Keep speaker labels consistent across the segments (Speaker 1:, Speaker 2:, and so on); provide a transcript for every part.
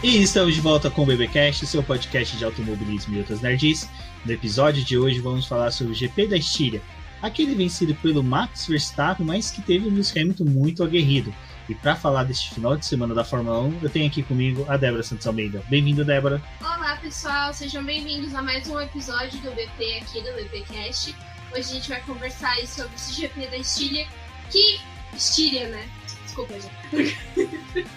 Speaker 1: E estamos de volta com o BBcast, seu podcast de automobilismo e outras nerds. No episódio de hoje vamos falar sobre o GP da Estíria, aquele vencido pelo Max Verstappen, mas que teve um Lewis Hamilton muito aguerrido. E para falar deste final de semana da Fórmula 1, eu tenho aqui comigo a Débora Santos Almeida. Bem-vinda, Débora.
Speaker 2: Olá, pessoal, sejam bem-vindos a mais um episódio do BP aqui do BBcast. Hoje a gente vai conversar aí sobre esse GP da Estíria, Estíria, né? Desculpa, gente.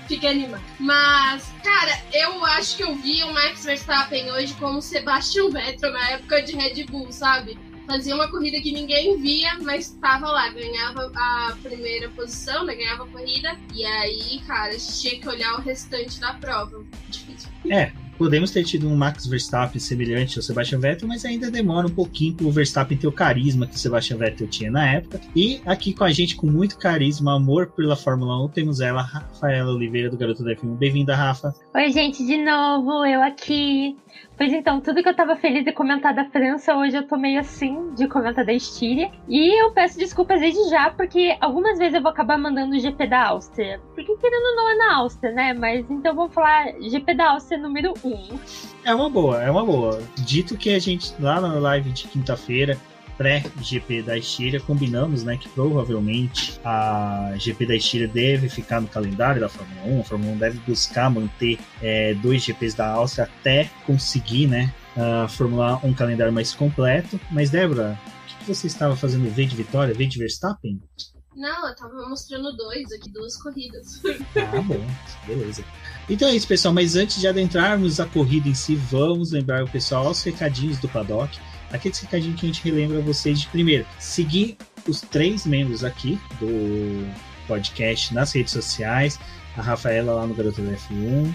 Speaker 2: Fiquei animado. Mas, cara, eu acho que eu vi o Max Verstappen hoje como Sebastian Vettel na época de Red Bull, sabe? Fazia uma corrida que ninguém via, mas tava lá, ganhava a primeira posição, né? Ganhava a corrida. E aí, cara, a gente tinha que olhar o restante da prova. Difícil.
Speaker 1: Podemos ter tido um Max Verstappen semelhante ao Sebastian Vettel, mas ainda demora um pouquinho para o Verstappen ter o carisma que o Sebastian Vettel tinha na época. E aqui com a gente, com muito carisma, amor pela Fórmula 1, temos ela, Rafaela Oliveira, do Garoto da F1. Bem-vinda, Rafa.
Speaker 3: Oi, gente, de novo, eu aqui. Pois então, tudo que eu tava feliz de comentar da França, hoje eu tô meio assim, de comentar da Estíria. E eu peço desculpas desde já, porque algumas vezes eu vou acabar mandando o GP da Áustria. Porque querendo ou não é na Áustria, né? Mas então vamos falar GP da Áustria número 1.
Speaker 1: É uma boa. Dito que a gente, lá na live de quinta-feira, pré-GP da Estíria, combinamos, né, que provavelmente a GP da Estíria deve ficar no calendário da Fórmula 1. A Fórmula 1 deve buscar manter 2 GPs da Áustria até conseguir, né, formular um calendário mais completo. Mas, Débora, o que você estava fazendo? V de Vitória, V de Verstappen?
Speaker 2: Não, eu tava mostrando 2 corridas.
Speaker 1: Ah, bom, beleza. Então é isso, pessoal, mas antes de adentrarmos a corrida em si, vamos lembrar o pessoal aos recadinhos do Paddock. Aqueles recadinhos que a gente relembra vocês de primeiro, seguir os 3 membros aqui do podcast nas redes sociais, a Rafaela lá no Garoto da F1,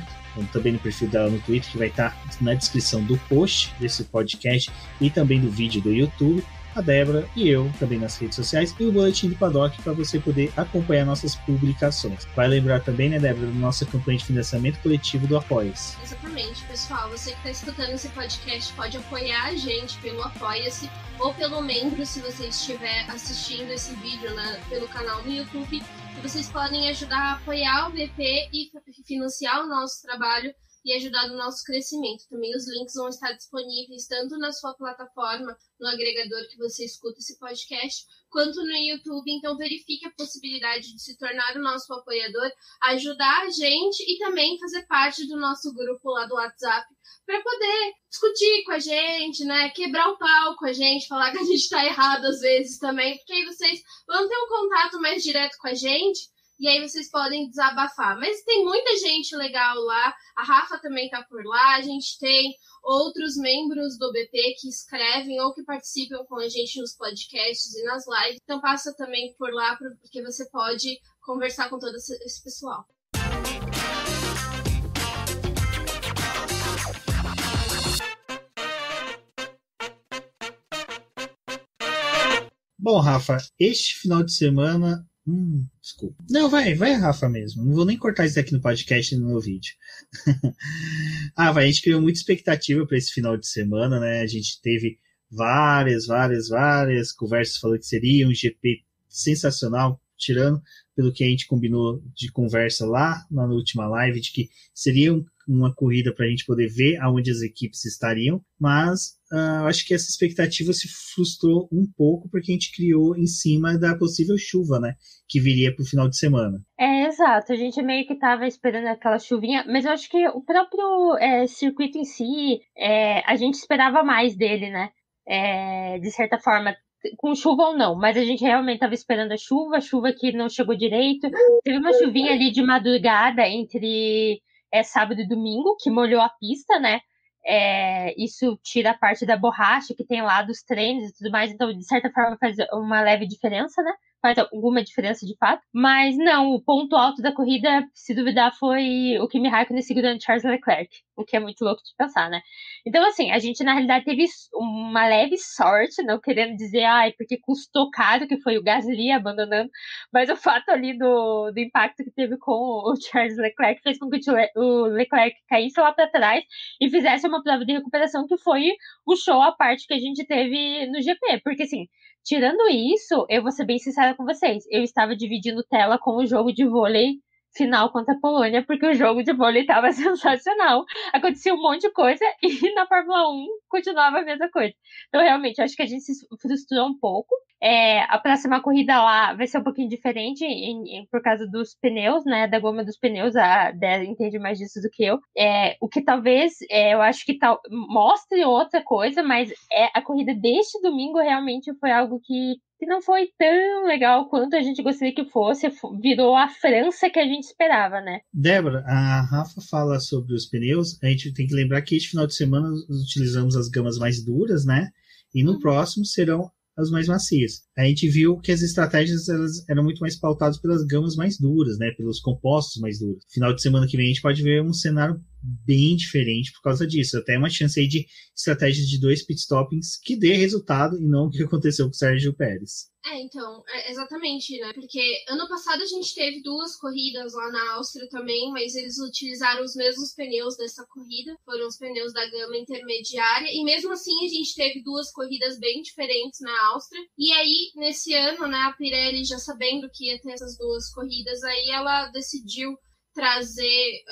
Speaker 1: também no perfil dela no Twitter, que vai estar na descrição do post desse podcast e também do vídeo do YouTube, a Débora e eu também nas redes sociais, e o boletim do Paddock para você poder acompanhar nossas publicações. Vai lembrar também, né, Débora, da nossa campanha de financiamento coletivo do Apoia-se.
Speaker 2: Exatamente, pessoal. Você que está escutando esse podcast pode apoiar a gente pelo Apoia-se ou pelo membro, se você estiver assistindo esse vídeo pelo canal no YouTube. E vocês podem ajudar a apoiar o BP e financiar o nosso trabalho e ajudar no nosso crescimento. Também os links vão estar disponíveis tanto na sua plataforma, no agregador que você escuta esse podcast, quanto no YouTube. Então verifique a possibilidade de se tornar o nosso apoiador, ajudar a gente e também fazer parte do nosso grupo lá do WhatsApp para poder discutir com a gente, né? Quebrar o pau com a gente, falar que a gente tá errado às vezes também, porque aí vocês vão ter um contato mais direto com a gente. E aí vocês podem desabafar. Mas tem muita gente legal lá. A Rafa também tá por lá. A gente tem outros membros do BP que escrevem ou que participam com a gente nos podcasts e nas lives. Então passa também por lá, porque você pode conversar com todo esse pessoal.
Speaker 1: Bom, Rafa, este final de semana... desculpa. Não, vai a Rafa mesmo. Não vou nem cortar isso daqui no podcast e no meu vídeo. A gente criou muita expectativa para esse final de semana, né? A gente teve várias conversas falando que seria um GP sensacional, tirando pelo que a gente combinou de conversa lá na última live, de que seria uma corrida para a gente poder ver aonde as equipes estariam, mas acho que essa expectativa se frustrou um pouco porque a gente criou em cima da possível chuva, né, que viria para o final de semana.
Speaker 3: Exato, a gente meio que estava esperando aquela chuvinha, mas eu acho que o próprio circuito em si, a gente esperava mais dele, né, de certa forma, com chuva ou não, mas a gente realmente estava esperando a chuva que não chegou direito. Teve uma chuvinha ali de madrugada entre sábado e domingo, que molhou a pista, né? Isso tira a parte da borracha que tem lá dos treinos e tudo mais, então de certa forma faz uma leve diferença, né? Faz alguma diferença de fato, mas não, o ponto alto da corrida, se duvidar, foi o Kimi Raikkonen segurando Charles Leclerc, o que é muito louco de pensar, né? Então, assim, a gente na realidade teve uma leve sorte, não querendo dizer, porque custou caro, que foi o Gasly abandonando, mas o fato ali do impacto que teve com o Charles Leclerc fez com que o Leclerc caísse lá para trás e fizesse uma prova de recuperação que foi o show à parte que a gente teve no GP, porque assim, tirando isso, eu vou ser bem sincera com vocês, eu estava dividindo tela com o jogo de vôlei final contra a Polônia, porque o jogo de vôlei estava sensacional. Acontecia um monte de coisa e na Fórmula 1 continuava a mesma coisa. Então, realmente, acho que a gente se frustrou um pouco. A próxima corrida lá vai ser um pouquinho diferente por causa dos pneus, né? Da goma dos pneus. A Dé entende mais disso do que eu. O que talvez, eu acho que mostre outra coisa, mas a corrida deste domingo realmente foi algo que não foi tão legal quanto a gente gostaria que fosse. Virou a França que a gente esperava, né?
Speaker 1: Débora, a Rafa fala sobre os pneus. A gente tem que lembrar que este final de semana utilizamos as gamas mais duras, né? E no próximo serão as mais macias. A gente viu que as estratégias elas eram muito mais pautadas pelas gamas mais duras, né? Pelos compostos mais duros. Final de semana que vem a gente pode ver um cenário bem diferente por causa disso. Até uma chance aí de estratégias de 2 pitstoppings que dê resultado e não o que aconteceu com o Sérgio Pérez.
Speaker 2: Então, exatamente, né? Porque ano passado a gente teve 2 corridas lá na Áustria também, mas eles utilizaram os mesmos pneus dessa corrida, foram os pneus da gama intermediária, e mesmo assim a gente teve 2 corridas bem diferentes na Áustria. E aí, nesse ano, né, a Pirelli, já sabendo que ia ter essas 2 corridas, aí ela decidiu trazer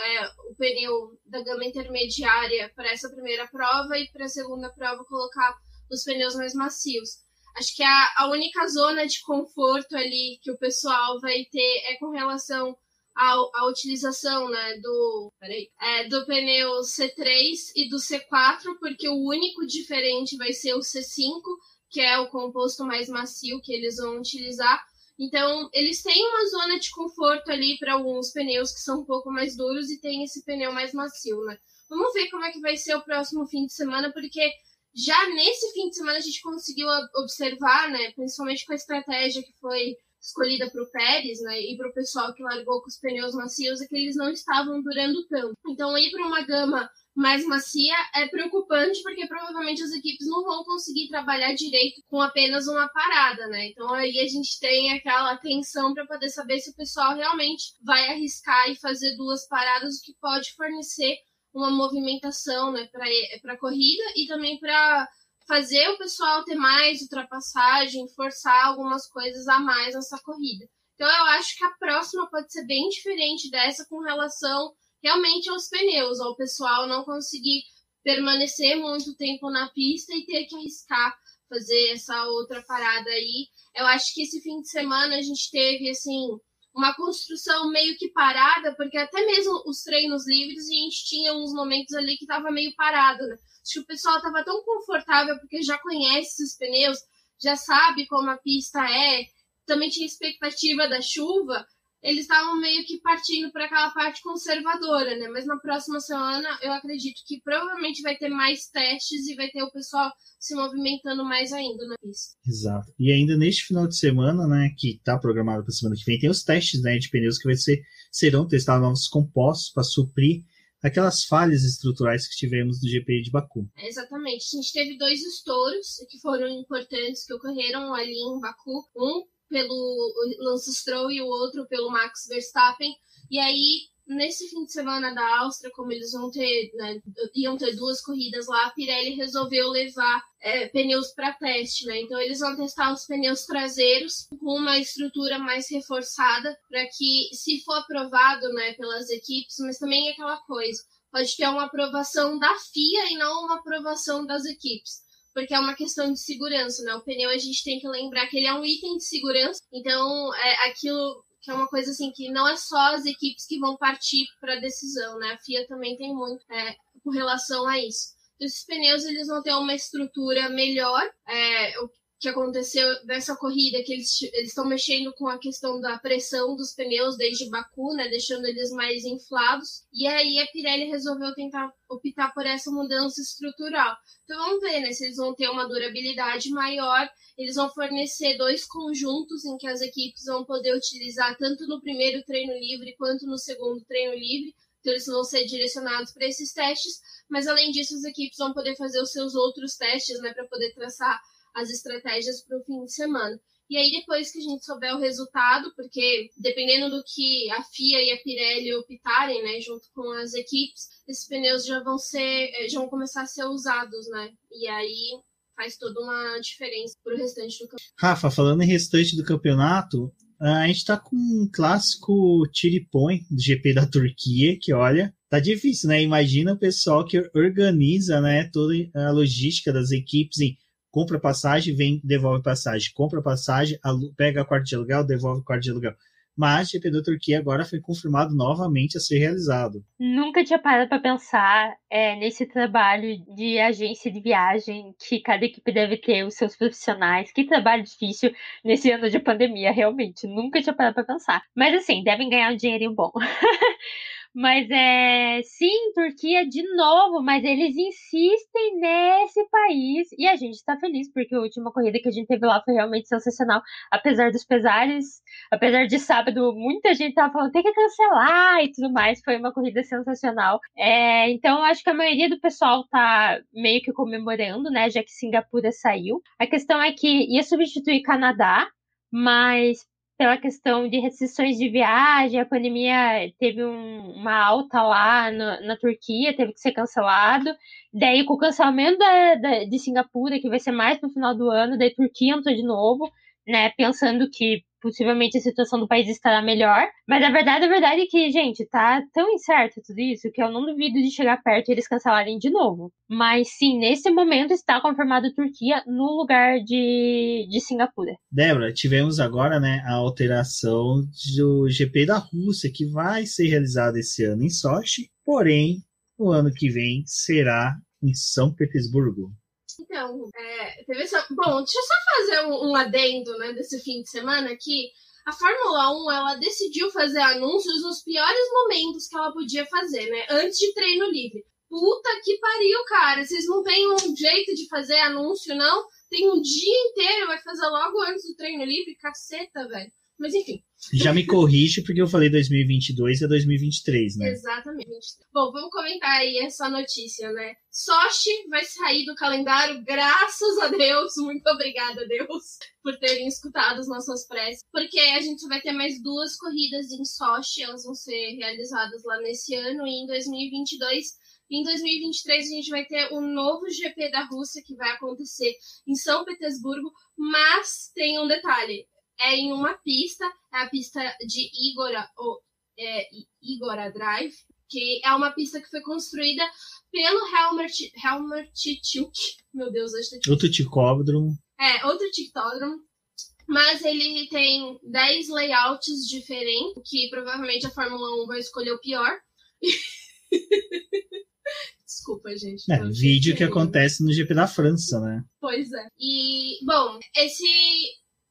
Speaker 2: o pneu da gama intermediária para essa primeira prova e para a segunda prova colocar os pneus mais macios. Acho que a única zona de conforto ali que o pessoal vai ter é com relação à utilização, né, do pneu C3 e do C4, porque o único diferente vai ser o C5, que é o composto mais macio que eles vão utilizar. Então, eles têm uma zona de conforto ali para alguns pneus que são um pouco mais duros e tem esse pneu mais macio, né? Vamos ver como é que vai ser o próximo fim de semana, porque já nesse fim de semana a gente conseguiu observar, né, principalmente com a estratégia que foi escolhida para o Pérez, né, e para o pessoal que largou com os pneus macios, é que eles não estavam durando tanto. Então, ir para uma gama mais macia é preocupante, porque provavelmente as equipes não vão conseguir trabalhar direito com apenas uma parada, né? Então aí a gente tem aquela tensão para poder saber se o pessoal realmente vai arriscar e fazer 2 paradas, o que pode fornecer uma movimentação, né, para a corrida e também para fazer o pessoal ter mais ultrapassagem, forçar algumas coisas a mais nessa corrida. Então eu acho que a próxima pode ser bem diferente dessa com relação realmente aos pneus, ao pessoal não conseguir permanecer muito tempo na pista e ter que arriscar fazer essa outra parada aí. Eu acho que esse fim de semana a gente teve, assim, uma construção meio que parada, porque até mesmo os treinos livres a gente tinha uns momentos ali que tava meio parado, né? Acho que o pessoal tava tão confortável porque já conhece os pneus, já sabe como a pista é, também tinha expectativa da chuva, eles estavam meio que partindo para aquela parte conservadora, né? Mas na próxima semana eu acredito que provavelmente vai ter mais testes e vai ter o pessoal se movimentando mais ainda na pista.
Speaker 1: Exato. E ainda neste final de semana, né, que está programado para a semana que vem, tem os testes, né, de pneus que serão testados novos compostos para suprir aquelas falhas estruturais que tivemos no GP de Baku.
Speaker 2: Exatamente. A gente teve 2 estouros que foram importantes, que ocorreram ali em Baku. Um pelo Lance Stroll e o outro pelo Max Verstappen. E aí, nesse fim de semana da Áustria, como eles vão ter, né, iam ter 2 corridas lá, a Pirelli resolveu levar pneus para teste, né? Então eles vão testar os pneus traseiros com uma estrutura mais reforçada para que, se for aprovado, né, pelas equipes, mas também é aquela coisa, pode ter uma aprovação da FIA e não uma aprovação das equipes, porque é uma questão de segurança, né? O pneu a gente tem que lembrar que ele é um item de segurança, então aquilo que é uma coisa assim que não é só as equipes que vão partir para a decisão, né? A FIA também tem muito com relação a isso. Então, esses pneus eles vão ter uma estrutura melhor. O que aconteceu nessa corrida, que eles estão mexendo com a questão da pressão dos pneus desde Baku, né? Deixando eles mais inflados. E aí a Pirelli resolveu tentar optar por essa mudança estrutural. Então vamos ver, né? Se eles vão ter uma durabilidade maior. Eles vão fornecer 2 conjuntos em que as equipes vão poder utilizar tanto no primeiro treino livre quanto no segundo treino livre. Então eles vão ser direcionados para esses testes, mas além disso as equipes vão poder fazer os seus outros testes, né, para poder traçar as estratégias para o fim de semana. E aí depois que a gente souber o resultado, porque dependendo do que a FIA e a Pirelli optarem, né, junto com as equipes, esses pneus já vão começar a ser usados, né? E aí faz toda uma diferença para o restante do campeonato.
Speaker 1: Rafa, falando em restante do campeonato, A gente tá com um clássico tira e põe do GP da Turquia, que olha, tá difícil, né? Imagina o pessoal que organiza, né, toda a logística das equipes em compra passagem, vem, devolve passagem, compra passagem, pega quarto de aluguel, devolve quarto de aluguel. Mas o GP da Turquia agora foi confirmado novamente a ser realizado.
Speaker 3: Nunca tinha parado para pensar nesse trabalho de agência de viagem que cada equipe deve ter os seus profissionais. Que trabalho difícil nesse ano de pandemia, realmente. Nunca tinha parado para pensar. Mas assim, devem ganhar um dinheirinho bom. Mas sim, Turquia de novo, mas eles insistem nesse país e a gente tá feliz porque a última corrida que a gente teve lá foi realmente sensacional, apesar dos pesares, apesar de sábado muita gente tava falando tem que cancelar e tudo mais, foi uma corrida sensacional. Então acho que a maioria do pessoal tá meio que comemorando, né, já que Singapura saiu. A questão é que ia substituir Canadá, mas pela questão de restrições de viagem, a pandemia teve uma alta lá na Turquia, teve que ser cancelado. Daí, com o cancelamento de Singapura, que vai ser mais pro final do ano, daí Turquia entrou de novo, né, pensando que possivelmente a situação do país estará melhor. Mas a verdade é que, gente, tá tão incerto tudo isso que eu não duvido de chegar perto e eles cancelarem de novo. Mas sim, nesse momento está confirmado Turquia no lugar de Singapura.
Speaker 1: Débora, tivemos agora, né, a alteração do GP da Rússia, que vai ser realizado esse ano em Sochi, porém, o ano que vem será em São Petersburgo.
Speaker 2: Então, teve essa... Bom, deixa eu só fazer um adendo, né, desse fim de semana, que a Fórmula 1, ela decidiu fazer anúncios nos piores momentos que ela podia fazer, né, antes de treino livre. Puta que pariu, cara, vocês não têm um jeito de fazer anúncio, não? Tem um dia inteiro, vai fazer logo antes do treino livre, caceta, velho. Mas enfim.
Speaker 1: Já me corrige porque eu falei 2022 é 2023, né?
Speaker 2: Exatamente. Bom, vamos comentar aí essa notícia, né? Sochi vai sair do calendário, graças a Deus. Muito obrigada, Deus, por terem escutado as nossas preces. Porque a gente vai ter mais 2 corridas em Sochi, elas vão ser realizadas lá nesse ano e em 2022. Em 2023 a gente vai ter um novo GP da Rússia que vai acontecer em São Petersburgo, mas tem um detalhe. É em uma pista, é a pista de Igora Drive, que é uma pista que foi construída pelo Helmut Tichuk. Meu Deus, hoje tá difícil.
Speaker 1: Outro ticódromo.
Speaker 2: Outro tictódromo. Mas ele tem 10 layouts diferentes, que provavelmente a Fórmula 1 vai escolher o pior. Desculpa, gente.
Speaker 1: Vídeo que acontece no GP da França, né?
Speaker 2: Pois é. E, bom,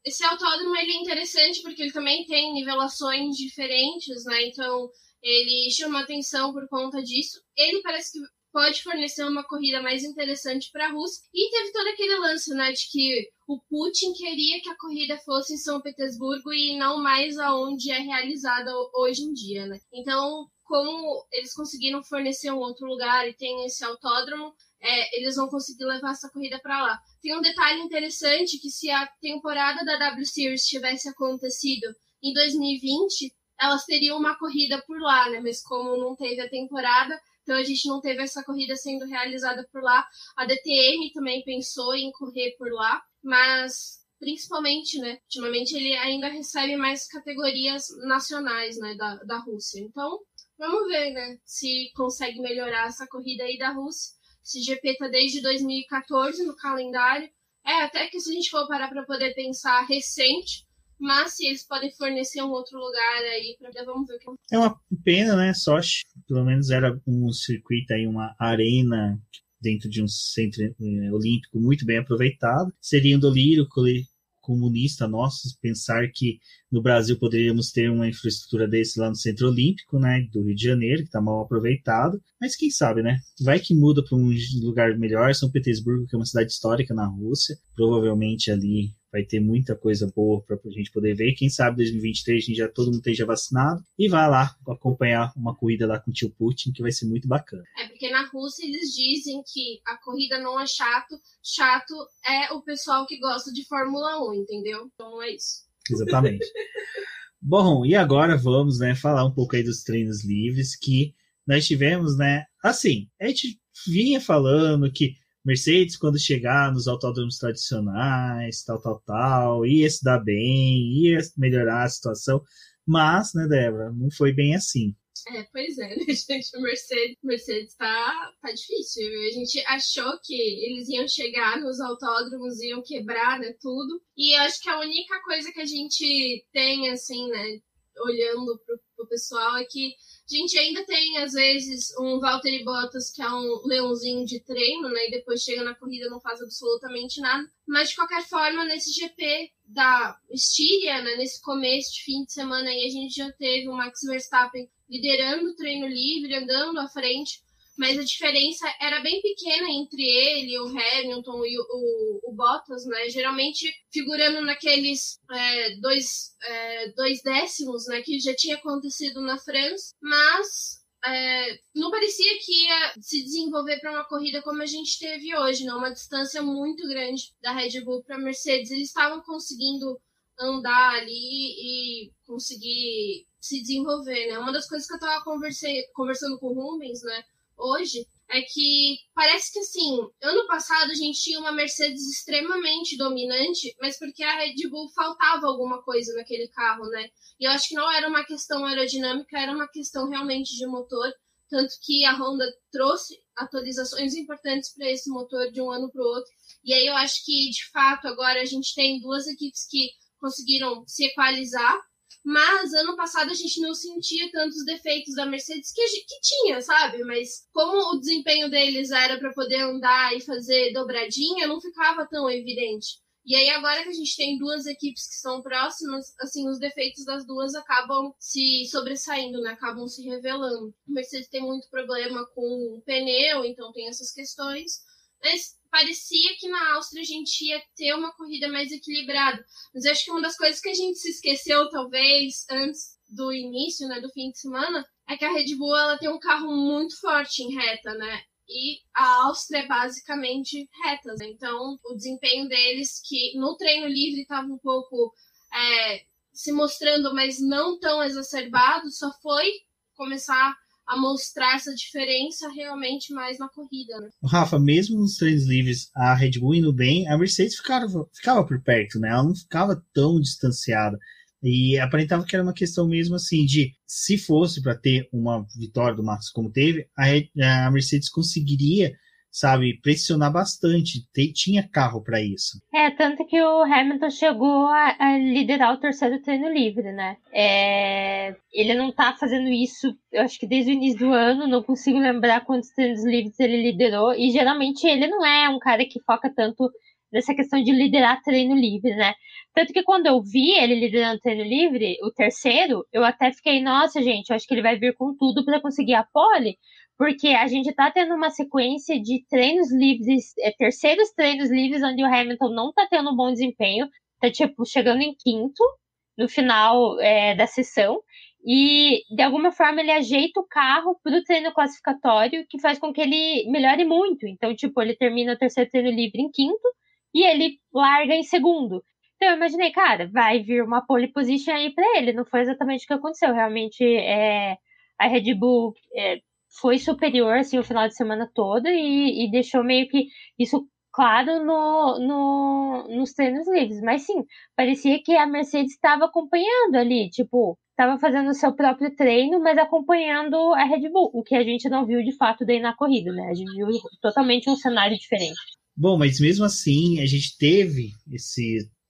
Speaker 2: esse autódromo ele é interessante porque ele também tem nivelações diferentes, né? Então, ele chama atenção por conta disso. Ele parece que pode fornecer uma corrida mais interessante para a Rússia. E teve todo aquele lance, né? De que o Putin queria que a corrida fosse em São Petersburgo e não mais aonde é realizada hoje em dia, né? Então, como eles conseguiram fornecer um outro lugar e tem esse autódromo, eles vão conseguir levar essa corrida para lá. Tem um detalhe interessante que se a temporada da W Series tivesse acontecido em 2020, elas teriam uma corrida por lá, né? Mas como não teve a temporada, então a gente não teve essa corrida sendo realizada por lá. A DTM também pensou em correr por lá, mas principalmente, né? Ultimamente ele ainda recebe mais categorias nacionais, né? Da Rússia. Então, vamos ver, né? Se consegue melhorar essa corrida aí da Rússia. Esse GP tá desde 2014 no calendário. Até que se a gente for parar para poder pensar recente, mas se eles podem fornecer um outro lugar aí, vamos ver o que
Speaker 1: é uma pena, né? Sochi, pelo menos era um circuito aí, uma arena dentro de um centro olímpico muito bem aproveitado. Seria um delírio comunista nosso pensar que no Brasil poderíamos ter uma infraestrutura desse lá no Centro Olímpico, né, do Rio de Janeiro, que está mal aproveitado, mas quem sabe, né, vai que muda para um lugar melhor. São Petersburgo, que é uma cidade histórica na Rússia, provavelmente ali vai ter muita coisa boa para a gente poder ver. Quem sabe 2023 a gente todo mundo esteja vacinado e vá lá acompanhar uma corrida lá com o tio Putin, que vai ser muito bacana.
Speaker 2: Porque na Rússia eles dizem que a corrida não é chato é o pessoal que gosta de Fórmula 1, entendeu? Então é isso.
Speaker 1: Exatamente. Bom, e agora vamos, né, falar um pouco aí dos treinos livres que nós tivemos, né, assim, a gente vinha falando que Mercedes, quando chegar nos autódromos tradicionais, tal, ia se dar bem, ia melhorar a situação, mas, né, Débora, não foi bem assim.
Speaker 2: Pois é, né, gente? Mercedes tá difícil. A gente achou que eles iam chegar nos autódromos, iam quebrar, né, tudo. E eu acho que a única coisa que a gente tem, assim, né, olhando pro pessoal, é que a gente ainda tem, às vezes, um Valtteri Bottas que é um leãozinho de treino, né, e depois chega na corrida e não faz absolutamente nada. Mas, de qualquer forma, nesse GP da Estíria, né, nesse começo de fim de semana aí, a gente já teve o Max Verstappen liderando o treino livre, andando à frente, mas a diferença era bem pequena entre ele, o Hamilton e o Bottas, né? Geralmente figurando naqueles 2 décimos, né? Que já tinha acontecido na França, mas não parecia que ia se desenvolver para uma corrida como a gente teve hoje, né? Uma distância muito grande da Red Bull para a Mercedes. Eles estavam conseguindo andar ali e conseguir se desenvolver, né? Uma das coisas que eu tava conversando com o Rubens, né, hoje, é que parece que, assim, ano passado a gente tinha uma Mercedes extremamente dominante, mas porque a Red Bull faltava alguma coisa naquele carro, né? E eu acho que não era uma questão aerodinâmica, era uma questão realmente de motor, tanto que a Honda trouxe atualizações importantes para esse motor de um ano para o outro. E aí eu acho que, de fato, agora a gente tem duas equipes que conseguiram se equalizar, mas ano passado a gente não sentia tantos defeitos da Mercedes que tinha, sabe? Mas como o desempenho deles era para poder andar e fazer dobradinha, não ficava tão evidente. E aí agora que a gente tem duas equipes que são próximas, assim, os defeitos das duas acabam se sobressaindo, né? Acabam se revelando. A Mercedes tem muito problema com o pneu, então tem essas questões. Mas parecia que na Áustria a gente ia ter uma corrida mais equilibrada. Mas eu acho que uma das coisas que a gente se esqueceu, talvez, antes do início, né, do fim de semana, é que a Red Bull ela tem um carro muito forte em reta, né? E a Áustria é basicamente retas. Né? Então, o desempenho deles, que no treino livre estava um pouco se mostrando, mas não tão exacerbado, só foi começar a mostrar essa diferença realmente mais na corrida, né?
Speaker 1: Rafa, mesmo nos treinos livres, a Red Bull indo bem, a Mercedes ficava por perto, né? Ela não ficava tão distanciada. E aparentava que era uma questão mesmo assim de, se fosse para ter uma vitória do Max como teve, a Mercedes conseguiria, sabe, pressionar bastante. Tinha carro para isso.
Speaker 3: Tanto que o Hamilton chegou a liderar o terceiro treino livre, né? Ele não tá fazendo isso, eu acho que desde o início do ano, não consigo lembrar quantos treinos livres ele liderou, e geralmente ele não é um cara que foca tanto nessa questão de liderar treino livre, né? Tanto que quando eu vi ele liderando treino livre, o terceiro, eu até fiquei, nossa, gente, eu acho que ele vai vir com tudo para conseguir a pole, porque a gente tá tendo uma sequência de treinos livres, terceiros treinos livres, onde o Hamilton não tá tendo um bom desempenho, tá, tipo, chegando em quinto no final da sessão, e de alguma forma ele ajeita o carro pro treino classificatório, que faz com que ele melhore muito. Então, tipo, ele termina o terceiro treino livre em quinto, e ele larga em segundo. Então eu imaginei, cara, vai vir uma pole position aí pra ele. Não foi exatamente o que aconteceu. Realmente a Red Bull foi superior assim, o final de semana todo e deixou meio que isso claro nos treinos livres. Mas sim, parecia que a Mercedes estava acompanhando ali, tipo, estava fazendo o seu próprio treino, mas acompanhando a Red Bull, o que a gente não viu de fato daí na corrida, né? A gente viu totalmente um cenário diferente.
Speaker 1: Bom, mas mesmo assim, a gente teve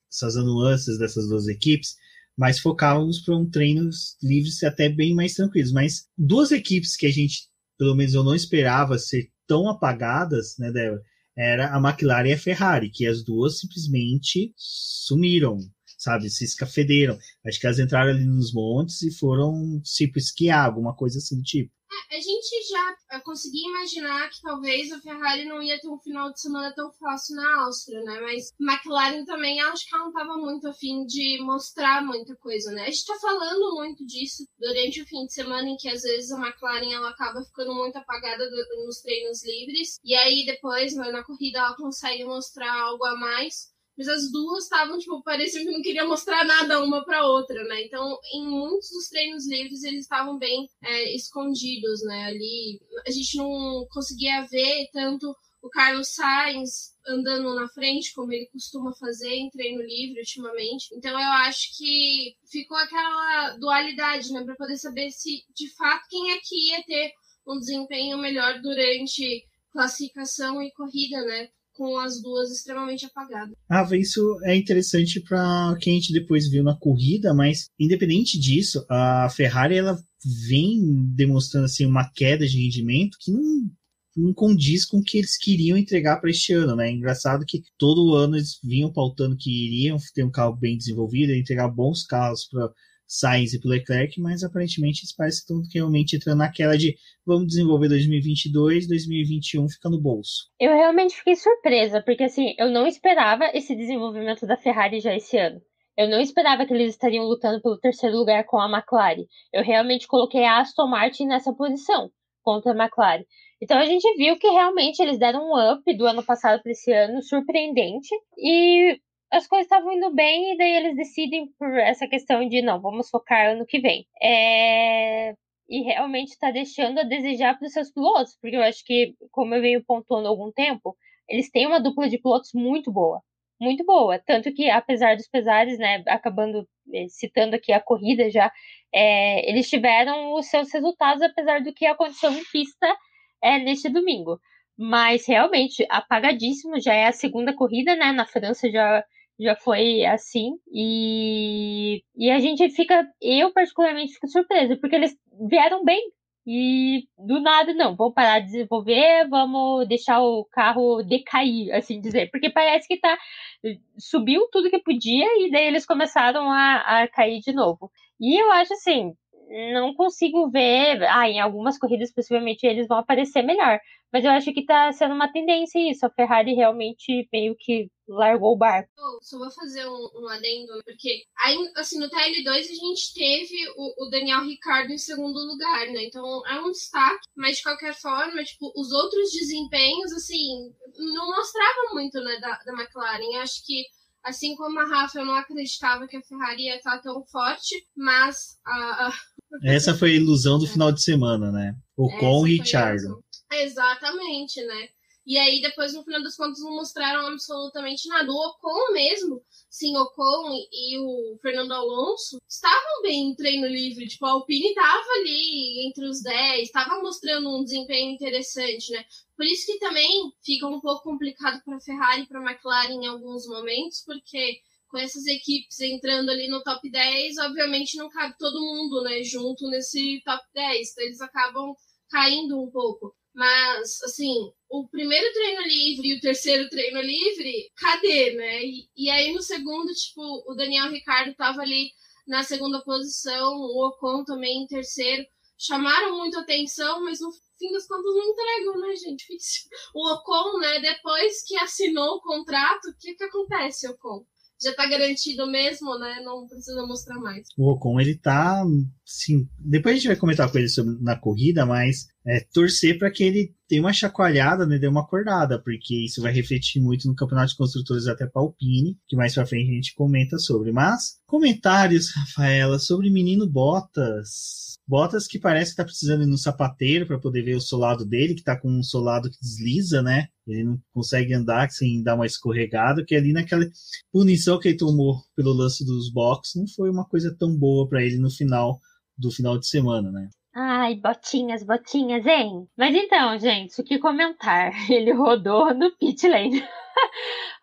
Speaker 1: essas nuances dessas duas equipes, mas focávamos para treinos livres até bem mais tranquilos. Mas duas equipes que a gente, pelo menos eu não esperava ser tão apagadas, né, Débora, era a McLaren e a Ferrari, que as duas simplesmente sumiram, sabe, se escafederam. Acho que elas entraram ali nos montes e foram, tipo, esquiar, alguma coisa assim do tipo.
Speaker 2: A gente já conseguia imaginar que talvez a Ferrari não ia ter um final de semana tão fácil na Áustria, né? Mas McLaren também, acho que ela não estava muito a fim de mostrar muita coisa, né? A gente está falando muito disso durante o fim de semana, em que às vezes a McLaren ela acaba ficando muito apagada nos treinos livres, e aí depois, né, na corrida, ela consegue mostrar algo a mais. Mas as duas estavam, tipo, pareciam que não queriam mostrar nada uma pra outra, né? Então, em muitos dos treinos livres, eles estavam bem escondidos, né? Ali, a gente não conseguia ver tanto o Carlos Sainz andando na frente, como ele costuma fazer em treino livre ultimamente. Então eu acho que ficou aquela dualidade, né, para poder saber se de fato quem é que ia ter um desempenho melhor durante classificação e corrida, né, com as duas extremamente apagadas.
Speaker 1: Isso é interessante para quem a gente depois viu na corrida, mas independente disso, a Ferrari ela vem demonstrando assim uma queda de rendimento que não condiz com o que eles queriam entregar para este ano, né? É engraçado que todo ano eles vinham pautando que iriam ter um carro bem desenvolvido, entregar bons carros para Sainz e para Leclerc, mas aparentemente eles parecem que estão realmente entrando naquela de vamos desenvolver 2022, 2021 fica no bolso.
Speaker 3: Eu realmente fiquei surpresa, porque assim, eu não esperava esse desenvolvimento da Ferrari já esse ano. Eu não esperava que eles estariam lutando pelo terceiro lugar com a McLaren. Eu realmente coloquei a Aston Martin nessa posição contra a McLaren. Então a gente viu que realmente eles deram um up do ano passado para esse ano, surpreendente, e as coisas estavam indo bem, e daí eles decidem por essa questão de não, vamos focar ano que vem. E realmente está deixando a desejar para os seus pilotos, porque eu acho que, como eu venho pontuando há algum tempo, eles têm uma dupla de pilotos muito boa. Muito boa. Tanto que, apesar dos pesares, né, acabando citando aqui a corrida já, eles tiveram os seus resultados, apesar do que aconteceu em pista neste domingo. Mas, realmente, apagadíssimo. Já é a segunda corrida, né? Na França já foi assim, e a gente eu particularmente fico surpresa, porque eles vieram bem, e do nada não, vamos parar de desenvolver, vamos deixar o carro decair, assim dizer, porque parece que subiu tudo que podia, e daí eles começaram a cair de novo. E eu acho assim, não consigo ver, em algumas corridas possivelmente eles vão aparecer melhor, mas eu acho que tá sendo uma tendência isso, a Ferrari realmente meio que largou o barco.
Speaker 2: Só vou fazer um adendo, porque aí, assim, no TL2 a gente teve o Daniel Ricciardo em segundo lugar, né? Então é um destaque, mas de qualquer forma, tipo, os outros desempenhos, assim, não mostravam muito, né, da McLaren. Eu acho que, assim como a Rafa, eu não acreditava que a Ferrari ia estar tão forte, mas
Speaker 1: essa foi a ilusão do final de semana, né? Ocon e Ricciardo.
Speaker 2: Exatamente, né? E aí, depois, no final das contas, não mostraram absolutamente nada. O Ocon mesmo, sim, Ocon e o Fernando Alonso estavam bem em treino livre. Tipo, a Alpine estava ali entre os 10, estava mostrando um desempenho interessante, né? Por isso que também fica um pouco complicado para a Ferrari e para a McLaren em alguns momentos, porque com essas equipes entrando ali no top 10, obviamente não cabe todo mundo, né, junto nesse top 10. Então, eles acabam caindo um pouco. Mas, assim, o primeiro treino livre e o terceiro treino livre, cadê, né? E aí no segundo, tipo, o Daniel Ricciardo tava ali na segunda posição, o Ocon também em terceiro. Chamaram muito atenção, mas no fim das contas não entregam, né, gente? O Ocon, né, depois que assinou o contrato, o que acontece, Ocon? Já tá garantido mesmo, né? Não precisa mostrar mais.
Speaker 1: O Ocon, ele tá, sim. Depois a gente vai comentar com ele na corrida, mas torcer para que ele tenha uma chacoalhada, né? Dê uma acordada, porque isso vai refletir muito no Campeonato de Construtores até para a Alpine, que mais pra frente a gente comenta sobre. Mas, comentários, Rafaela, sobre menino Bottas. Bottas que parece que tá precisando ir no sapateiro para poder ver o solado dele, que tá com um solado que desliza, né? Ele não consegue andar sem dar uma escorregada, que ali naquela punição que ele tomou pelo lance dos boxes não foi uma coisa tão boa para ele no final de semana, né?
Speaker 3: Ai, botinhas, hein? Mas então, gente, o que comentar? Ele rodou no pit lane.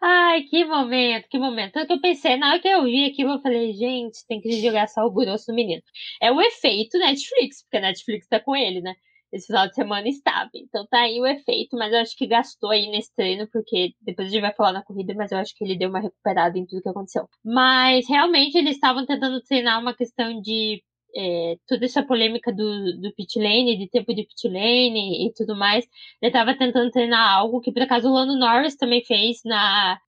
Speaker 3: Ai, que momento, que momento. Tanto que eu pensei, na hora que eu vi aquilo, eu falei, gente, tem que jogar sal grosso no menino. É o efeito Netflix, porque a Netflix tá com ele, né? Esse final de semana estava. Então tá aí o efeito, mas eu acho que gastou aí nesse treino, porque depois a gente vai falar na corrida, mas eu acho que ele deu uma recuperada em tudo que aconteceu. Mas realmente eles estavam tentando treinar uma questão de toda essa polêmica do pit lane, de tempo de pit lane e tudo mais. Ele estava tentando treinar algo que, por acaso, o Lando Norris também fez na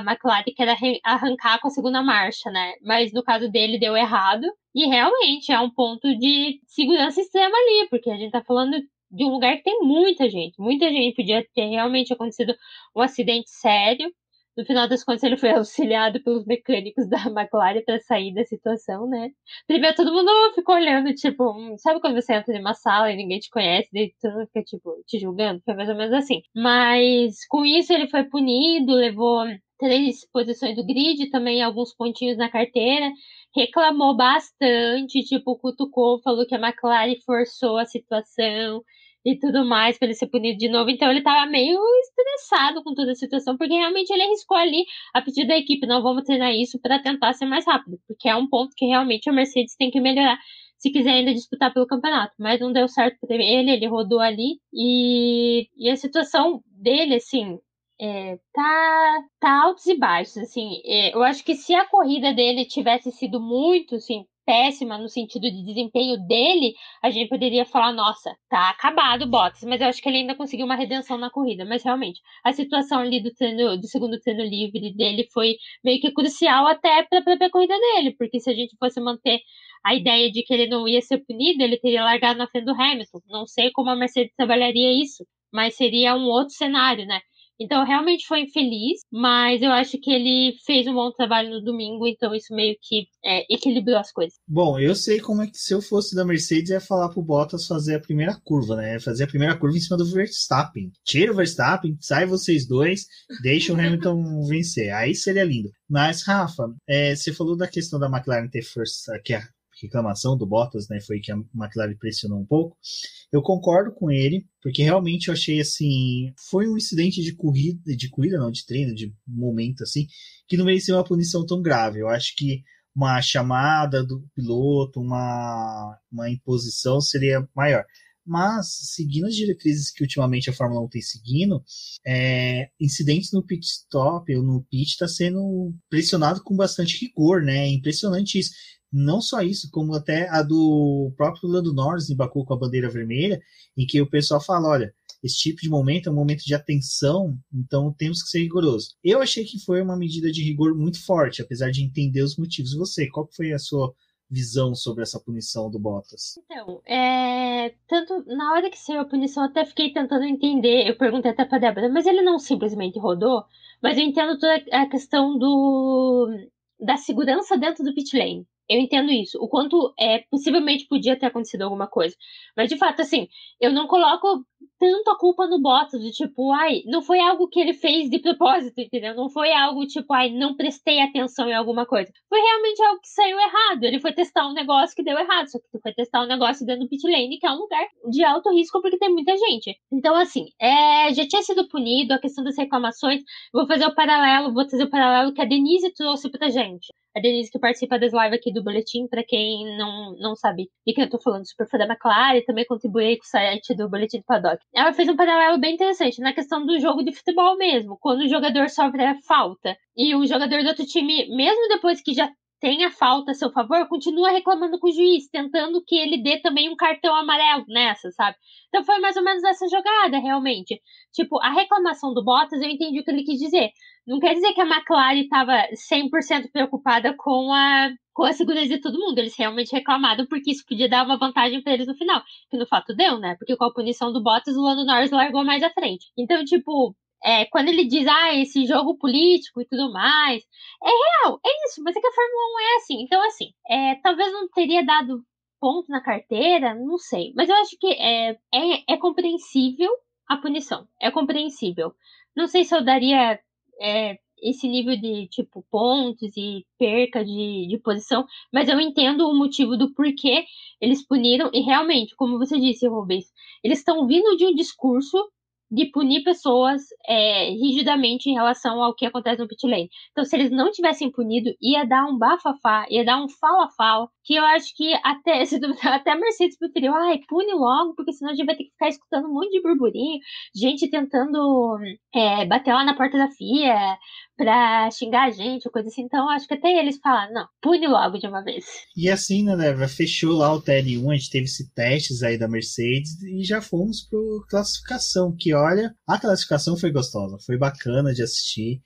Speaker 3: McLaren, que era arrancar com a segunda marcha, né? Mas no caso dele deu errado. E realmente é um ponto de segurança extrema ali, porque a gente tá falando de um lugar que tem muita gente. Muita gente, podia ter realmente acontecido um acidente sério. no final das contas ele foi auxiliado pelos mecânicos da McLaren para sair da situação, né? Primeiro todo mundo ficou olhando, tipo, sabe quando você entra em uma sala e ninguém te conhece, daí todo mundo fica, tipo, te julgando? Foi mais ou menos assim. Mas com isso ele foi punido, levou 3 posições do grid, também alguns pontinhos na carteira, reclamou bastante, tipo, cutucou, falou que a McLaren forçou a situação e tudo mais para ele ser punido de novo. Então ele tava meio estressado com toda a situação, porque realmente ele arriscou ali a pedido da equipe, não vamos treinar isso para tentar ser mais rápido, porque é um ponto que realmente a Mercedes tem que melhorar se quiser ainda disputar pelo campeonato. Mas não deu certo para ele rodou ali e a situação dele, assim, tá altos e baixos, assim. Eu acho que se a corrida dele tivesse sido muito, assim, péssima no sentido de desempenho dele, a gente poderia falar, nossa, tá acabado o Bottas, mas eu acho que ele ainda conseguiu uma redenção na corrida, mas realmente, a situação ali do segundo treino livre dele foi meio que crucial até para a própria corrida dele, porque se a gente fosse manter a ideia de que ele não ia ser punido, ele teria largado na frente do Hamilton. Não sei como a Mercedes trabalharia isso, mas seria um outro cenário, né? Então, realmente foi infeliz, mas eu acho que ele fez um bom trabalho no domingo, então isso meio que equilibrou as coisas.
Speaker 1: Bom, eu sei como é que se eu fosse da Mercedes ia falar pro Bottas fazer a primeira curva, né? Fazer a primeira curva em cima do Verstappen. Tira o Verstappen, sai vocês dois, deixa o Hamilton vencer. Aí seria lindo. Mas, Rafa, você falou da questão da McLaren ter força, que a reclamação do Bottas, né, foi que a McLaren pressionou um pouco. Eu concordo com ele, porque realmente eu achei assim, foi um incidente de corrida não, de treino, de momento assim, que não merecia uma punição tão grave. Eu acho que uma chamada do piloto, uma imposição seria maior. Mas, seguindo as diretrizes que ultimamente a Fórmula 1 tem seguindo, incidentes no pit stop ou no pit está sendo pressionado com bastante rigor, né? É impressionante isso. Não só isso, como até a do próprio Lando Norris em Baku com a bandeira vermelha, em que o pessoal fala, olha, esse tipo de momento é um momento de atenção, então temos que ser rigorosos. Eu achei que foi uma medida de rigor muito forte, apesar de entender os motivos. Você, qual foi a sua visão sobre essa punição do Bottas?
Speaker 3: Então, tanto na hora que saiu a punição, eu até fiquei tentando entender, eu perguntei até pra Débora, mas ele não simplesmente rodou? Mas eu entendo toda a questão da segurança dentro do pit lane. Eu entendo isso. O quanto possivelmente podia ter acontecido alguma coisa. Mas, de fato, assim, eu não coloco tanto a culpa no Bottas, de tipo, não foi algo que ele fez de propósito, entendeu? Não foi algo tipo, não prestei atenção em alguma coisa. Foi realmente algo que saiu errado. Ele foi testar um negócio que deu errado, só que foi testar um negócio dentro do pit lane, que é um lugar de alto risco porque tem muita gente. Então, assim, já tinha sido punido a questão das reclamações. Vou trazer o paralelo que a Denise trouxe pra gente. A Denise que participa das lives aqui do Boletim, pra quem não sabe de quem eu tô falando, super fã da McLaren, também contribuí com o site do Boletim do Paddock. Ela fez um paralelo bem interessante na questão do jogo de futebol mesmo, quando o jogador sofre a falta e o jogador do outro time, mesmo depois que já tem a falta a seu favor, continua reclamando com o juiz, tentando que ele dê também um cartão amarelo nessa, sabe? Então foi mais ou menos essa jogada, realmente. Tipo, a reclamação do Bottas, eu entendi o que ele quis dizer. Não quer dizer que a McLaren estava 100% preocupada com a segurança de todo mundo. Eles realmente reclamaram porque isso podia dar uma vantagem para eles no final. Que no fato deu, né? Porque com a punição do Bottas, o Lando Norris largou mais à frente. Então, tipo, quando ele diz, esse jogo político e tudo mais, é real, é isso. Mas é que a Fórmula 1 é assim. Então, assim, talvez não teria dado ponto na carteira, não sei. Mas eu acho que é compreensível a punição. É compreensível. Não sei se eu daria esse nível de, tipo, pontos e perca de posição, mas eu entendo o motivo do porquê eles puniram, e realmente, como você disse, Rubens, eles estão vindo de um discurso de punir pessoas rigidamente em relação ao que acontece no pit lane. Então, se eles não tivessem punido, ia dar um bafafá, ia dar um fala-fala, que eu acho que até a Mercedes preferiu, pune logo, porque senão a gente vai ter que ficar escutando um monte de burburinho, gente tentando bater lá na porta da FIA pra xingar a gente, ou coisa assim. Então, acho que até eles falaram, não, pune logo de uma vez.
Speaker 1: E assim, né, Débora, fechou lá o TL1, a gente teve esses testes aí da Mercedes e já fomos pro classificação, que olha, a classificação foi gostosa, foi bacana de assistir,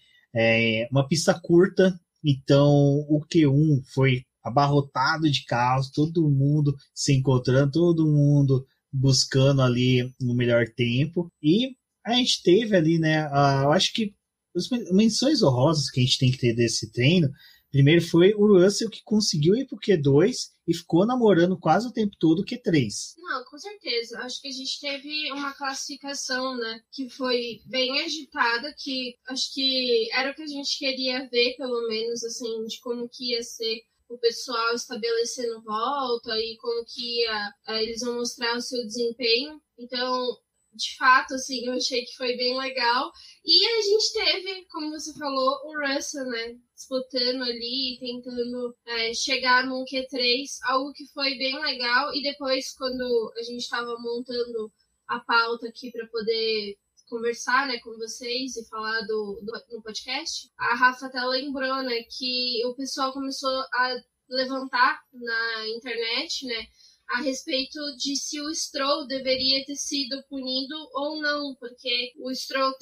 Speaker 1: uma pista curta, então o Q1 foi abarrotado de carros, todo mundo se encontrando, todo mundo buscando ali o melhor tempo, e a gente teve ali, né, eu acho que As menções honrosas que a gente tem que ter desse treino, primeiro foi o Russell, que conseguiu ir pro Q2 e ficou namorando quase o tempo todo o Q3.
Speaker 2: Não, com certeza. Acho que a gente teve uma classificação, né, que foi bem agitada, que acho que era o que a gente queria ver, pelo menos, assim, de como que ia ser o pessoal estabelecendo volta e como que eles vão mostrar o seu desempenho. Então, de fato, assim, eu achei que foi bem legal. E a gente teve, como você falou, o Russell, né, disputando ali, tentando chegar num Q3, algo que foi bem legal. E depois, quando a gente estava montando a pauta aqui para poder conversar, né, com vocês e falar no podcast, a Rafa até lembrou, né, que o pessoal começou a levantar na internet, né, a respeito de se o Stroll deveria ter sido punido ou não, porque o Stroll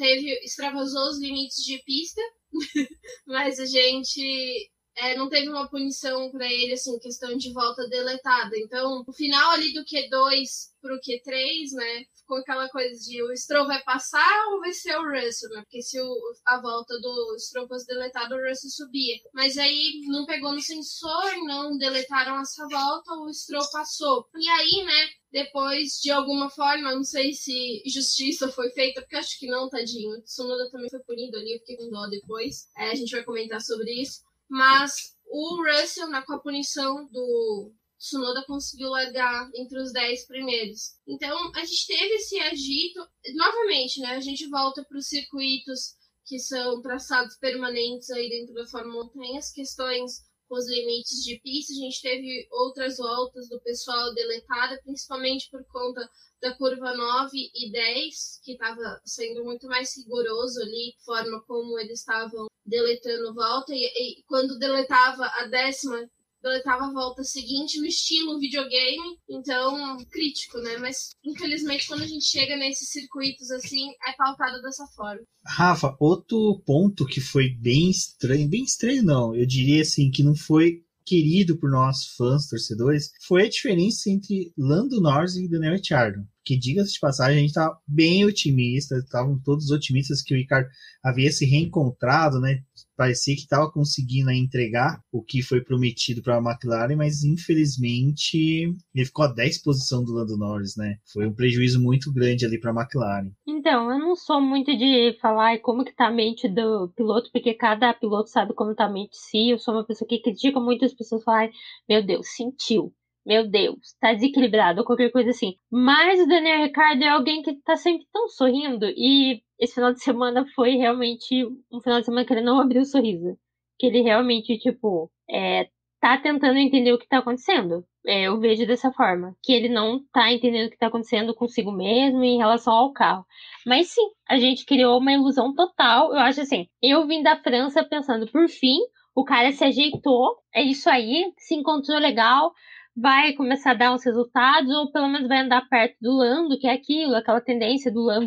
Speaker 2: extravasou os limites de pista, mas a gente não teve uma punição para ele, assim, questão de volta deletada. Então, o final ali do Q2 pro Q3, né, ficou aquela coisa de o Stroll vai passar ou vai ser o Russell, né? Porque se a volta do Stroll fosse deletada, o Russell subia. Mas aí não pegou no sensor, não deletaram essa volta, o Stroll passou. E aí, né, depois, de alguma forma, não sei se justiça foi feita, porque acho que não, tadinho. O Tsunoda também foi punido ali, eu fiquei com dó depois. A gente vai comentar sobre isso. Mas o Russell, com a punição do Tsunoda, conseguiu largar entre os 10 primeiros. Então, a gente teve esse agito. Novamente, né? A gente volta para os circuitos que são traçados permanentes aí dentro da Fórmula 1. Tem as questões com os limites de pista. A gente teve outras voltas do pessoal deletada, principalmente por conta da curva 9 e 10, que estava sendo muito mais rigoroso ali, a forma como eles estavam deletando volta, e quando deletava a 10ª, deletava a volta seguinte no estilo videogame, então crítico, né? Mas infelizmente quando a gente chega nesses circuitos assim, é pautado dessa forma.
Speaker 1: Rafa, outro ponto que foi bem estranho não, eu diria assim, que não foi querido por nós fãs, torcedores, foi a diferença entre Lando Norris e Daniel Ricciardo. Que, diga-se de passagem, a gente estava bem otimista, estavam todos otimistas que o Ricardo havia se reencontrado, né? Parecia que estava conseguindo entregar o que foi prometido para a McLaren, mas infelizmente ele ficou a 10 posição do Lando Norris, né? Foi um prejuízo muito grande ali para a McLaren.
Speaker 3: Então, eu não sou muito de falar como que tá a mente do piloto, porque cada piloto sabe como tá a mente de si. Eu sou uma pessoa que critica muito as pessoas falarem, meu Deus, sentiu. Meu Deus, tá desequilibrado, ou qualquer coisa assim. Mas o Daniel Ricciardo é alguém que tá sempre tão sorrindo, e esse final de semana foi realmente um final de semana que ele não abriu o sorriso. Que ele realmente, tipo, tá tentando entender o que tá acontecendo. Eu vejo dessa forma. Que ele não tá entendendo o que tá acontecendo consigo mesmo em relação ao carro. Mas sim, a gente criou uma ilusão total. Eu acho assim, eu vim da França pensando, por fim, o cara se ajeitou, é isso aí, se encontrou legal, vai começar a dar uns resultados, ou pelo menos vai andar perto do Lando, que é aquilo, aquela tendência do Lando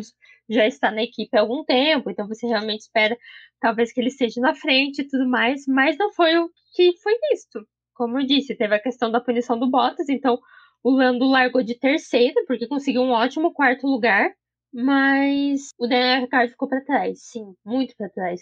Speaker 3: já está na equipe há algum tempo, então você realmente espera talvez que ele esteja na frente e tudo mais, mas não foi o que foi visto. Como eu disse, teve a questão da punição do Bottas, então o Lando largou de terceiro, porque conseguiu um ótimo quarto lugar, mas o Daniel Ricciardo ficou para trás, sim, muito para trás.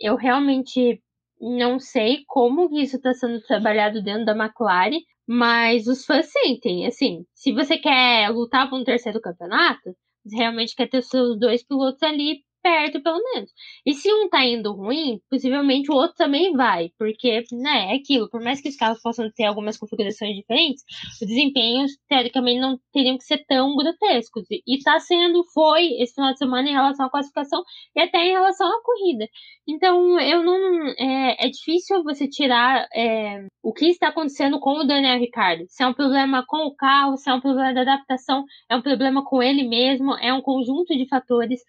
Speaker 3: Eu realmente não sei como isso está sendo trabalhado dentro da McLaren, mas os fãs sentem, assim, se você quer lutar por um terceiro campeonato, você realmente quer ter os seus dois pilotos ali perto, pelo menos. E se um tá indo ruim, possivelmente o outro também vai, porque, né, é aquilo, por mais que os carros possam ter algumas configurações diferentes, os desempenhos, teoricamente, não teriam que ser tão grotescos. E tá sendo, foi, esse final de semana em relação à classificação e até em relação à corrida. Então, eu não. É difícil você tirar o que está acontecendo com o Daniel Ricciardo. Se é um problema com o carro, se é um problema da adaptação, é um problema com ele mesmo, é um conjunto de fatores.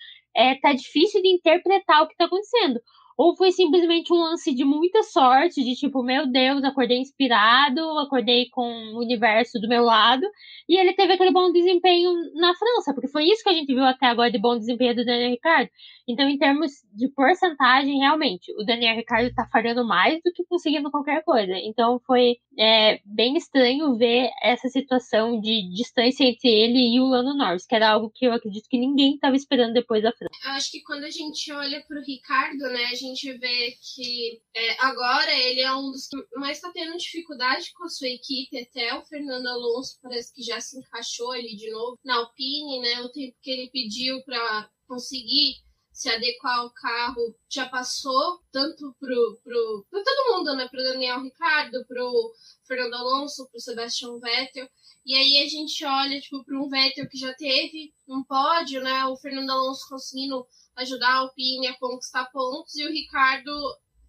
Speaker 3: Tá difícil de interpretar o que está acontecendo. Ou foi simplesmente um lance de muita sorte, de tipo, meu Deus, acordei inspirado, acordei com o universo do meu lado, e ele teve aquele bom desempenho na França, porque foi isso que a gente viu até agora de bom desempenho do Daniel Ricciardo. Então, em termos de porcentagem, realmente, o Daniel Ricciardo tá falhando mais do que conseguindo qualquer coisa. Então, foi é bem estranho ver essa situação de distância entre ele e o Lando Norris, que era algo que eu acredito que ninguém estava esperando depois da França.
Speaker 2: Eu acho que quando a gente olha para o Ricardo, né, a gente vê que agora ele é um dos que mais está tendo dificuldade com a sua equipe. Até o Fernando Alonso parece que já se encaixou ali de novo na Alpine, né? O tempo que ele pediu para conseguir se adequar ao carro já passou, tanto para todo mundo, né? Para o Daniel Ricciardo, para o Fernando Alonso, para o Sebastian Vettel. E aí a gente olha para um Vettel que já teve um pódio, né? O Fernando Alonso conseguindo ajudar a Alpine a conquistar pontos, e o Ricciardo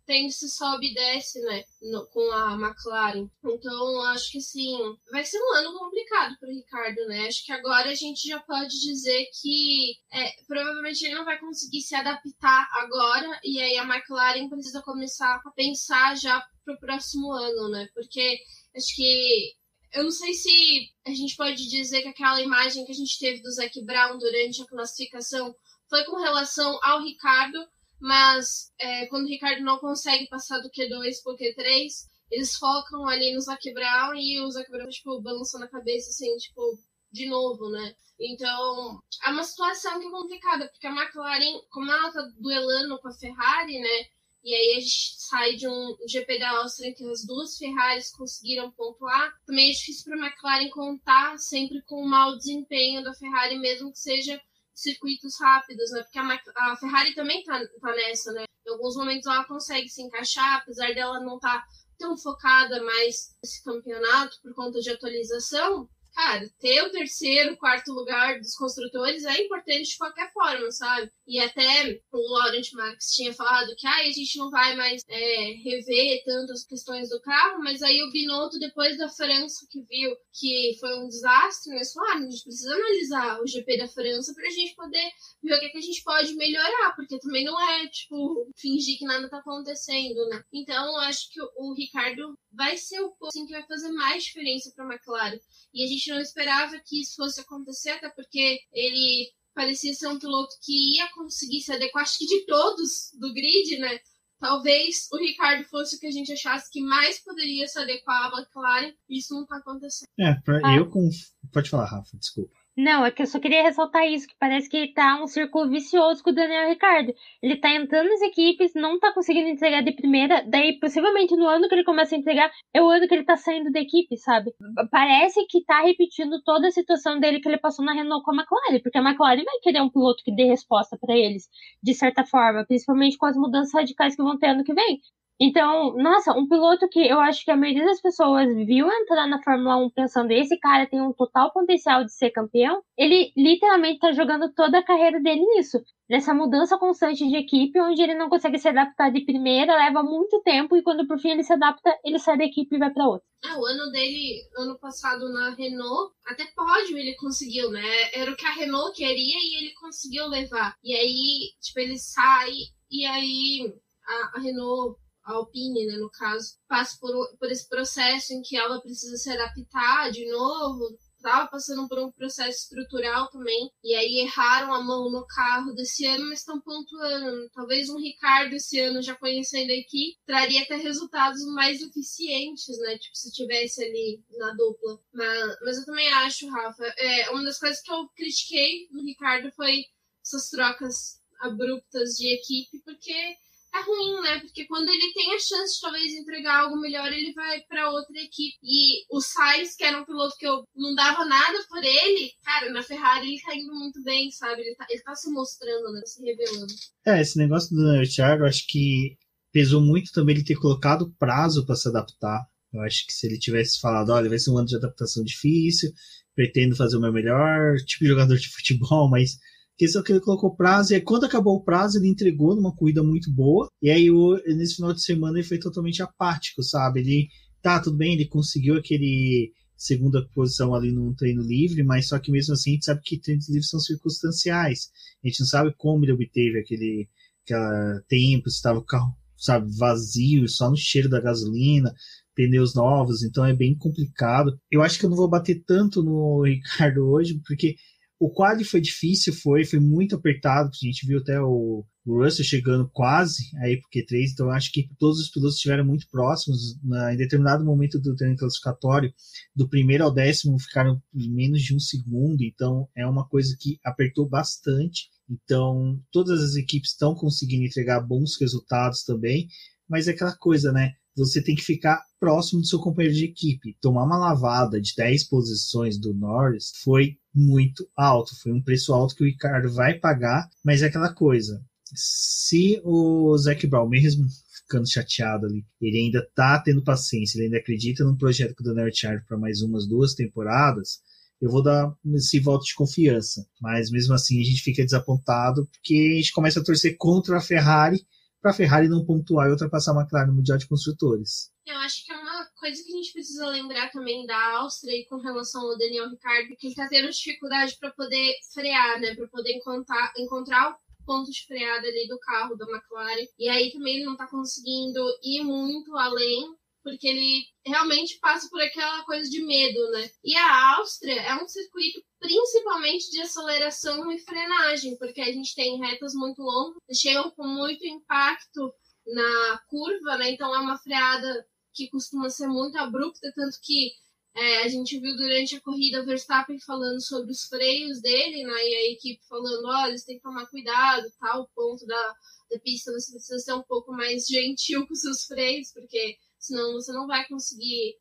Speaker 2: tem esse sobe e desce, né, com a McLaren. Então, acho que, assim, vai ser um ano complicado para o Ricciardo, né? Acho que agora a gente já pode dizer que provavelmente ele não vai conseguir se adaptar agora, e aí a McLaren precisa começar a pensar já para o próximo ano, né? Porque acho que eu não sei se a gente pode dizer que aquela imagem que a gente teve do Zac Brown durante a classificação foi com relação ao Ricciardo, mas quando o Ricciardo não consegue passar do Q2 para o Q3, eles focam ali no Zac Brown, e o Zac Brown, tipo, balançando a cabeça, assim, tipo, de novo, né? Então, é uma situação que é complicada, porque a McLaren, como ela tá duelando com a Ferrari, né? E aí a gente sai de um GP da Áustria em que as duas Ferraris conseguiram pontuar. Também é difícil para a McLaren contar sempre com o mau desempenho da Ferrari, mesmo que seja circuitos rápidos, né? Porque a Ferrari também tá nessa, né? Em alguns momentos ela consegue se encaixar, apesar dela não estar tão focada mais nesse campeonato por conta de atualização. Cara, ter o terceiro, quarto lugar dos construtores é importante de qualquer forma, sabe? E até o Laurent Marx tinha falado que a gente não vai mais rever tantas questões do carro, mas aí o Binotto, depois da França, que viu que foi um desastre, né, falou, a gente precisa analisar o GP da França pra gente poder ver o que a gente pode melhorar, porque também não é, tipo, fingir que nada tá acontecendo, né? Então, eu acho que o Ricciardo vai ser o ponto assim, que vai fazer mais diferença pra McLaren. E a gente não esperava que isso fosse acontecer, até porque ele parecia ser um piloto que ia conseguir se adequar, acho que de todos do grid, né? Talvez o Ricciardo fosse o que a gente achasse que mais poderia se adequar à McLaren, e isso não tá acontecendo.
Speaker 1: Pode falar, Rafa, desculpa.
Speaker 3: Não, é que eu só queria ressaltar isso, que parece que tá um círculo vicioso com o Daniel Ricciardo. Ele tá entrando nas equipes, não tá conseguindo entregar de primeira, daí possivelmente no ano que ele começa a entregar, é o ano que ele tá saindo da equipe, sabe? Parece que tá repetindo toda a situação dele que ele passou na Renault com a McLaren, porque a McLaren vai querer um piloto que dê resposta pra eles, de certa forma, principalmente com as mudanças radicais que vão ter ano que vem. Então, nossa, um piloto que eu acho que a maioria das pessoas viu entrar na Fórmula 1 pensando esse cara tem um total potencial de ser campeão, ele literalmente tá jogando toda a carreira dele nisso. Nessa mudança constante de equipe, onde ele não consegue se adaptar de primeira, leva muito tempo, e quando por fim ele se adapta, ele sai da equipe e vai pra outra.
Speaker 2: O ano dele, ano passado na Renault, até pódio ele conseguiu, né? Era o que a Renault queria e ele conseguiu levar. E aí, tipo, ele sai, e aí a Renault, a Alpine, né, no caso, passa por esse processo em que ela precisa se adaptar de novo, estava passando por um processo estrutural também, e aí erraram a mão no carro desse ano, mas estão pontuando. Talvez um Ricciardo esse ano, já conhecendo a equipe, traria até resultados mais eficientes, né, tipo, se tivesse ali na dupla. Mas eu também acho, Rafa, uma das coisas que eu critiquei no Ricciardo foi essas trocas abruptas de equipe, porque é ruim, né? Porque quando ele tem a chance de talvez entregar algo melhor, ele vai para outra equipe. E o Sainz, que era um piloto que eu não dava nada por ele, cara, na Ferrari ele tá indo muito bem, sabe? Ele tá se mostrando, né? Se revelando.
Speaker 1: Esse negócio do Thiago, eu acho que pesou muito também ele ter colocado prazo para se adaptar. Eu acho que se ele tivesse falado, olha, vai ser um ano de adaptação difícil, pretendo fazer o meu melhor, tipo de jogador de futebol, mas questão que ele colocou prazo, e aí quando acabou o prazo ele entregou numa corrida muito boa, e aí nesse final de semana ele foi totalmente apático, sabe? Ele, tudo bem, ele conseguiu aquele segunda posição ali num treino livre, mas só que mesmo assim a gente sabe que treinos livres são circunstanciais, a gente não sabe como ele obteve aquele tempo, se estava o carro, sabe, vazio, só no cheiro da gasolina, pneus novos, então é bem complicado. Eu acho que eu não vou bater tanto no Ricardo hoje, porque O quali foi difícil, foi muito apertado, a gente viu até o Russell chegando quase aí pro Q3, então eu acho que todos os pilotos estiveram muito próximos, em determinado momento do treino classificatório, do primeiro ao 10º ficaram em menos de um segundo, então é uma coisa que apertou bastante, então todas as equipes estão conseguindo entregar bons resultados também, mas é aquela coisa, né? Você tem que ficar próximo do seu companheiro de equipe. Tomar uma lavada de 10 posições do Norris foi muito alto. Foi um preço alto que o Ricardo vai pagar, mas é aquela coisa. Se o Zac Brown, mesmo ficando chateado ali, ele ainda tá tendo paciência, ele ainda acredita num projeto com o Daniel Ricciardo para mais 2 temporadas, eu vou dar esse voto de confiança. Mas mesmo assim a gente fica desapontado porque a gente começa a torcer contra a Ferrari, para a Ferrari não pontuar e ultrapassar a McLaren no Mundial de Construtores.
Speaker 2: Eu acho que é uma coisa que a gente precisa lembrar também da Áustria e com relação ao Daniel Ricciardo, que ele está tendo dificuldade para poder frear, né? Para poder encontrar o ponto de freada ali do carro da McLaren. E aí também ele não está conseguindo ir muito além, porque ele realmente passa por aquela coisa de medo, né? E a Áustria é um circuito principalmente de aceleração e frenagem, porque a gente tem retas muito longas, chegam com muito impacto na curva, né? Então é uma freada que costuma ser muito abrupta, tanto que a gente viu durante a corrida o Verstappen falando sobre os freios dele, né? E a equipe falando, olha, eles têm que tomar cuidado, tal ponto da pista, você precisa ser um pouco mais gentil com seus freios, porque senão você não vai conseguir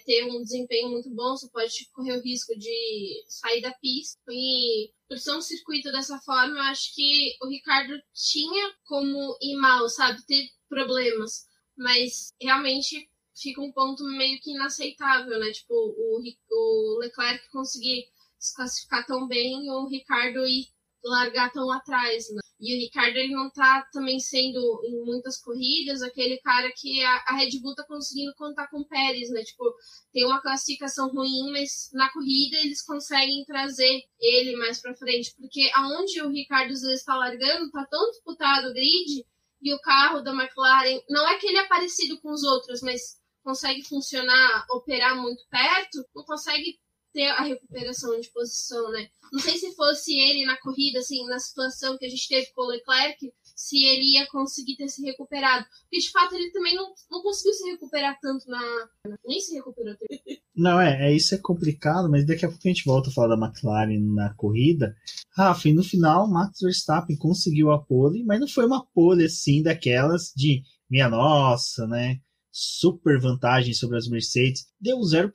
Speaker 2: ter um desempenho muito bom, você pode correr o risco de sair da pista. E por ser um circuito dessa forma, eu acho que o Ricardo tinha como ir mal, sabe? Ter problemas. Mas realmente fica um ponto meio que inaceitável, né? Tipo, o Leclerc conseguir se classificar tão bem e o Ricardo ir largar tão atrás, né? E o Ricardo, ele não tá também sendo, em muitas corridas, aquele cara que a Red Bull tá conseguindo contar com o Pérez, né? Tipo, tem uma classificação ruim, mas na corrida eles conseguem trazer ele mais pra frente, porque aonde o Ricardo às vezes tá largando, tá tão disputado o grid, e o carro da McLaren, não é que ele é parecido com os outros, mas consegue funcionar, operar muito perto, não consegue ter a recuperação de posição, né? Não sei se fosse ele na corrida, assim, na situação que a gente teve com o Leclerc, se ele ia conseguir ter se recuperado. Porque, de fato, ele também não conseguiu se recuperar tanto nem se recuperou tanto.
Speaker 1: Não, isso é complicado, mas daqui a pouco a gente volta a falar da McLaren na corrida. Rafa, e no final, Max Verstappen conseguiu a pole, mas não foi uma pole, assim, daquelas de, minha nossa, né? Super vantagem sobre as Mercedes, deu 0.2.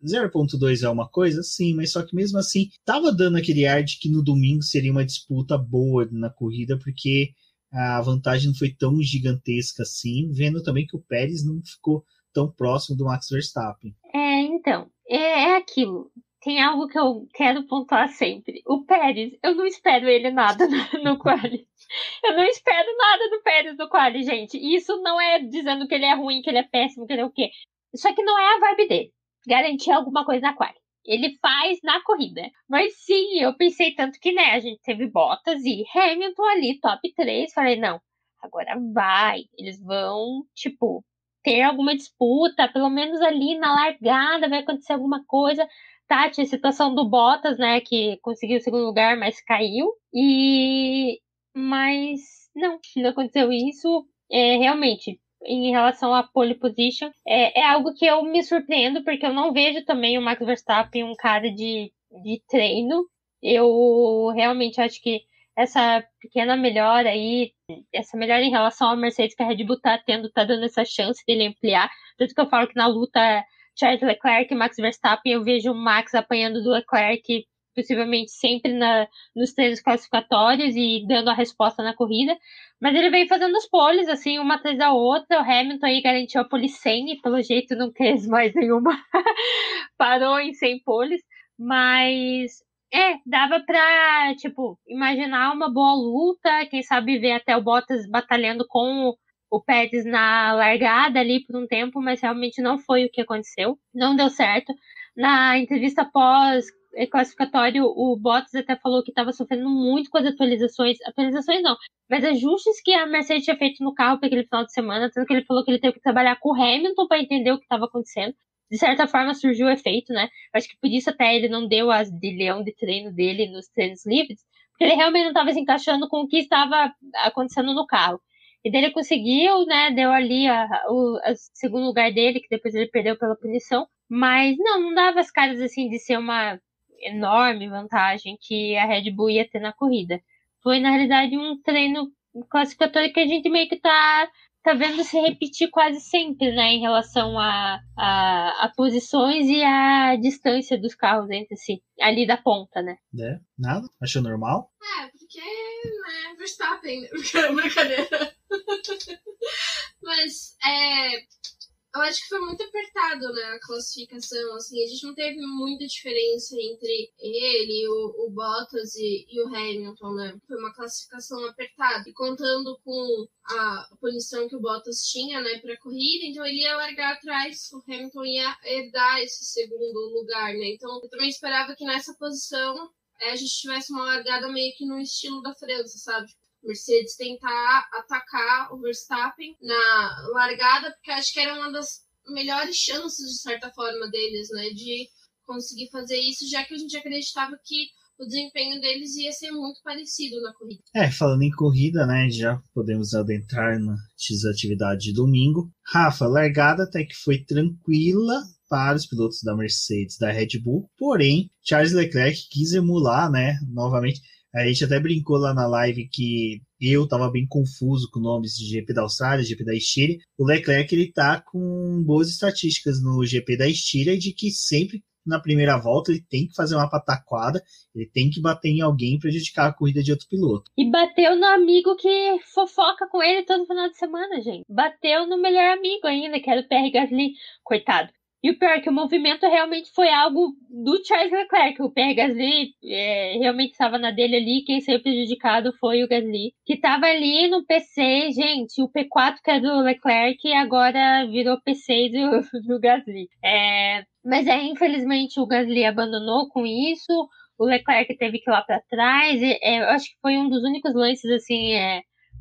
Speaker 1: 0.2 é uma coisa? Sim, mas só que mesmo assim, tava dando aquele ar de que no domingo seria uma disputa boa na corrida, porque a vantagem não foi tão gigantesca assim, vendo também que o Pérez não ficou tão próximo do Max Verstappen.
Speaker 3: Então, é aquilo. Tem algo que eu quero pontuar sempre. O Pérez, eu não espero ele nada no quali. Eu não espero nada do Pérez no quali, gente. E isso não é dizendo que ele é ruim, que ele é péssimo, que ele é o quê. Só que não é a vibe dele. Garantir alguma coisa na quali. Ele faz na corrida. Mas sim, eu pensei tanto que, né, a gente teve Bottas e Hamilton ali, top 3. Falei, não, agora vai. Eles vão, tipo, ter alguma disputa, pelo menos ali na largada vai acontecer alguma coisa. Tá, tinha a situação do Bottas, né, que conseguiu o segundo lugar, mas caiu. Mas não aconteceu isso. Realmente, em relação à pole position, é algo que eu me surpreendo, porque eu não vejo também o Max Verstappen um cara de treino. Eu realmente acho que essa pequena melhora aí, essa melhora em relação à Mercedes que a Red Bull tá dando essa chance dele ampliar. Tanto que eu falo que na luta Charles Leclerc e Max Verstappen, eu vejo o Max apanhando do Leclerc possivelmente sempre nos treinos classificatórios e dando a resposta na corrida, mas ele vem fazendo os poles, assim, uma atrás da outra. O Hamilton aí garantiu a pole 100 e pelo jeito não quis mais nenhuma, parou em 100 poles, mas dava pra, tipo, imaginar uma boa luta, quem sabe ver até o Bottas batalhando com o Pérez na largada ali por um tempo, mas realmente não foi o que aconteceu, não deu certo. Na entrevista pós-classificatório, o Bottas até falou que estava sofrendo muito com as atualizações não, mas ajustes que a Mercedes tinha feito no carro para aquele final de semana, tanto que ele falou que ele teve que trabalhar com o Hamilton para entender o que estava acontecendo. de certa forma surgiu o efeito, né? Acho que por isso até ele não deu as de leão de treino dele nos treinos livres, porque ele realmente não estava se encaixando com o que estava acontecendo no carro. E daí ele conseguiu, né? Deu ali o segundo lugar dele, que depois ele perdeu pela punição. Mas não dava as caras assim de ser uma enorme vantagem que a Red Bull ia ter na corrida. Foi, na realidade, um treino classificatório que a gente meio que tá vendo se repetir quase sempre, né, em relação a posições e a distância dos carros entre si, ali da ponta, né?
Speaker 1: Nada? Achou normal?
Speaker 2: Porque, né, Verstappen, brincadeira. Mas, eu acho que foi muito apertado, né, a classificação, assim, a gente não teve muita diferença entre ele, o Bottas e o Hamilton, né, foi uma classificação apertada, e contando com a punição que o Bottas tinha, né, pra corrida, então ele ia largar atrás, o Hamilton ia herdar esse segundo lugar, né, então eu também esperava que nessa posição a gente tivesse uma largada meio que no estilo da França, sabe? Mercedes tentar atacar o Verstappen na largada, porque acho que era uma das melhores chances, de certa forma, deles, né, de conseguir fazer isso, já que a gente acreditava que o desempenho deles ia ser muito parecido na corrida.
Speaker 1: Falando em corrida, né, já podemos adentrar na atividade de domingo. Rafa, largada até que foi tranquila para os pilotos da Mercedes, da Red Bull, porém, Charles Leclerc quis emular, né, novamente. A gente até brincou lá na live que eu estava bem confuso com nomes de GP da Austrália, GP da Estíria. O Leclerc, ele tá com boas estatísticas no GP da Estíria de que sempre na primeira volta ele tem que fazer uma pataquada, ele tem que bater em alguém e prejudicar a corrida de outro piloto.
Speaker 3: E bateu no amigo que fofoca com ele todo final de semana, gente. Bateu no melhor amigo ainda, que era o Pierre Gasly, coitado. E o pior é que o movimento realmente foi algo do Charles Leclerc. O Pierre Gasly realmente estava na dele ali. Quem saiu prejudicado foi o Gasly, que estava ali no P6. Gente, o P4 que é do Leclerc agora virou P6 do Gasly. Mas infelizmente o Gasly abandonou com isso. O Leclerc teve que ir lá para trás. Eu acho que foi um dos únicos lances assim...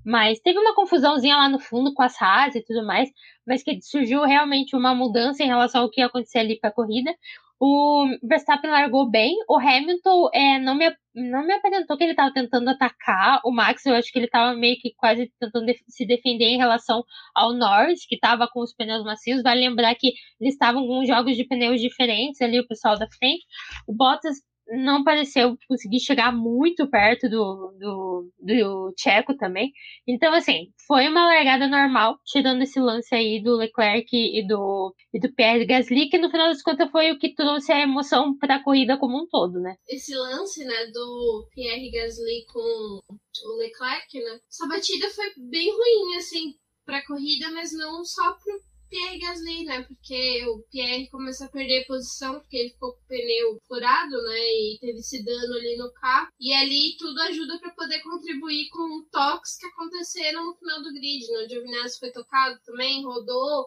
Speaker 3: Mas teve uma confusãozinha lá no fundo com as Haas e tudo mais, mas que surgiu realmente uma mudança em relação ao que ia acontecer ali para a corrida. O Verstappen largou bem, o Hamilton não me aparentou que ele estava tentando atacar o Max, eu acho que ele estava meio que quase tentando se defender em relação ao Norris, que estava com os pneus macios. Vale lembrar que eles estavam com jogos de pneus diferentes ali, o pessoal da frente. O Bottas não pareceu conseguir chegar muito perto do Checo também. Então, assim, foi uma largada normal, tirando esse lance aí do Leclerc e do Pierre Gasly, que no final das contas foi o que trouxe a emoção para a corrida como um todo, né?
Speaker 2: Esse lance, né, do Pierre Gasly com o Leclerc, né, essa batida foi bem ruim, assim, para a corrida, mas não só pro Pierre Gasly, né, porque o Pierre começou a perder posição, porque ele ficou com o pneu furado, né, e teve esse dano ali no carro, e ali tudo ajuda para poder contribuir com toques que aconteceram no final do grid, né, o Giovinazzi foi tocado também, rodou,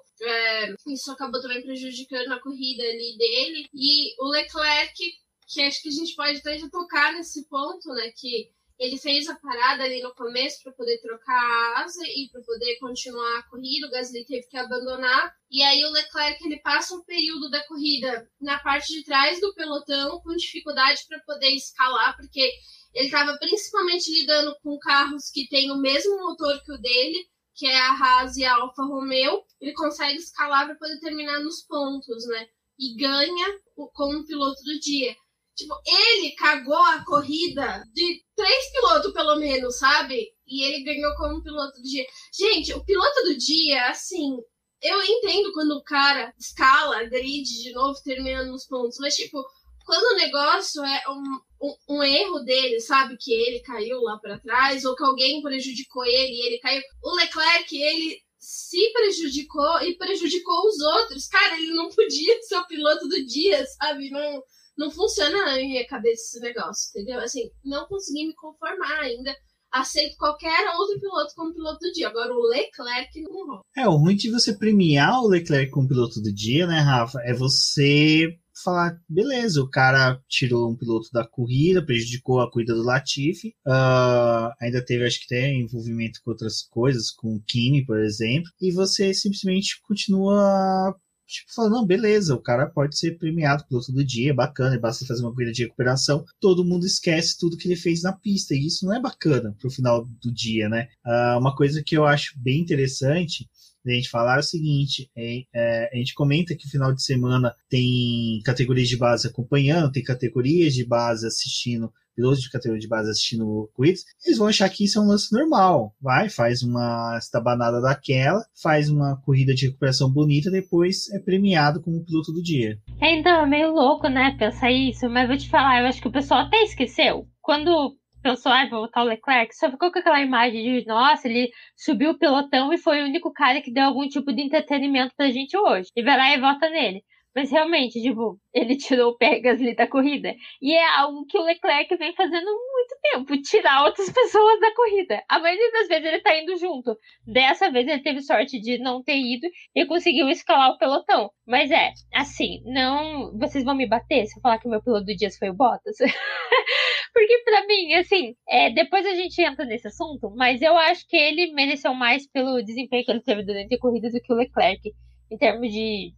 Speaker 2: isso acabou também prejudicando a corrida ali dele, e o Leclerc, que acho que a gente pode até já tocar nesse ponto, né, que ele fez a parada ali no começo para poder trocar a asa e para poder continuar a corrida. O Gasly teve que abandonar. E aí o Leclerc ele passa um período da corrida na parte de trás do pelotão com dificuldade para poder escalar, porque ele estava principalmente lidando com carros que têm o mesmo motor que o dele, que é a Haas e a Alfa Romeo. Ele consegue escalar para poder terminar nos pontos, né? E ganha como piloto do dia. Tipo, ele cagou a corrida de 3 pilotos, pelo menos, sabe? E ele ganhou como piloto do dia. Gente, o piloto do dia, assim, eu entendo quando o cara escala, grid de novo, terminando nos pontos. Mas, tipo, quando o negócio é um erro dele, sabe? Que ele caiu lá pra trás, ou que alguém prejudicou ele e ele caiu. O Leclerc, ele se prejudicou e prejudicou os outros. Cara, ele não podia ser o piloto do dia, sabe? Não funciona na minha cabeça esse negócio, entendeu? Assim, não consegui me conformar ainda. Aceito qualquer outro piloto como piloto do dia. Agora, o Leclerc não rola.
Speaker 1: O ruim de você premiar o Leclerc como piloto do dia, né, Rafa? É você falar, beleza, o cara tirou um piloto da corrida, prejudicou a corrida do Latifi. Ainda teve, acho que até envolvimento com outras coisas, com o Kimi, por exemplo. E você simplesmente continua tipo, falando, não, beleza, o cara pode ser premiado piloto do dia, bacana, basta fazer uma corrida de recuperação, todo mundo esquece tudo que ele fez na pista, e isso não é bacana pro final do dia, né? Uma coisa que eu acho bem interessante a gente falar é o seguinte, a gente comenta que o final de semana tem categorias de base acompanhando, tem categorias de base assistindo, pilotos de categoria de base assistindo corridas, eles vão achar que isso é um lance normal, faz uma estabanada daquela, faz uma corrida de recuperação bonita, depois é premiado como piloto do dia.
Speaker 3: Então, é meio louco, né, pensar isso, mas vou te falar, eu acho que o pessoal até esqueceu, quando pensou, vou botar o Leclerc, só ficou com aquela imagem de, nossa, ele subiu o pelotão e foi o único cara que deu algum tipo de entretenimento pra gente hoje. E vai lá e vota nele. Mas realmente, tipo, ele tirou o Pierre Gasly da corrida. E é algo que o Leclerc vem fazendo há muito tempo, tirar outras pessoas da corrida. A maioria das vezes ele tá indo junto. Dessa vez ele teve sorte de não ter ido e conseguiu escalar o pelotão. Mas assim, não... Vocês vão me bater se eu falar que o meu piloto do dia foi o Bottas? Porque pra mim, assim, depois a gente entra nesse assunto, mas eu acho que ele mereceu mais pelo desempenho que ele teve durante a corrida do que o Leclerc, em termos de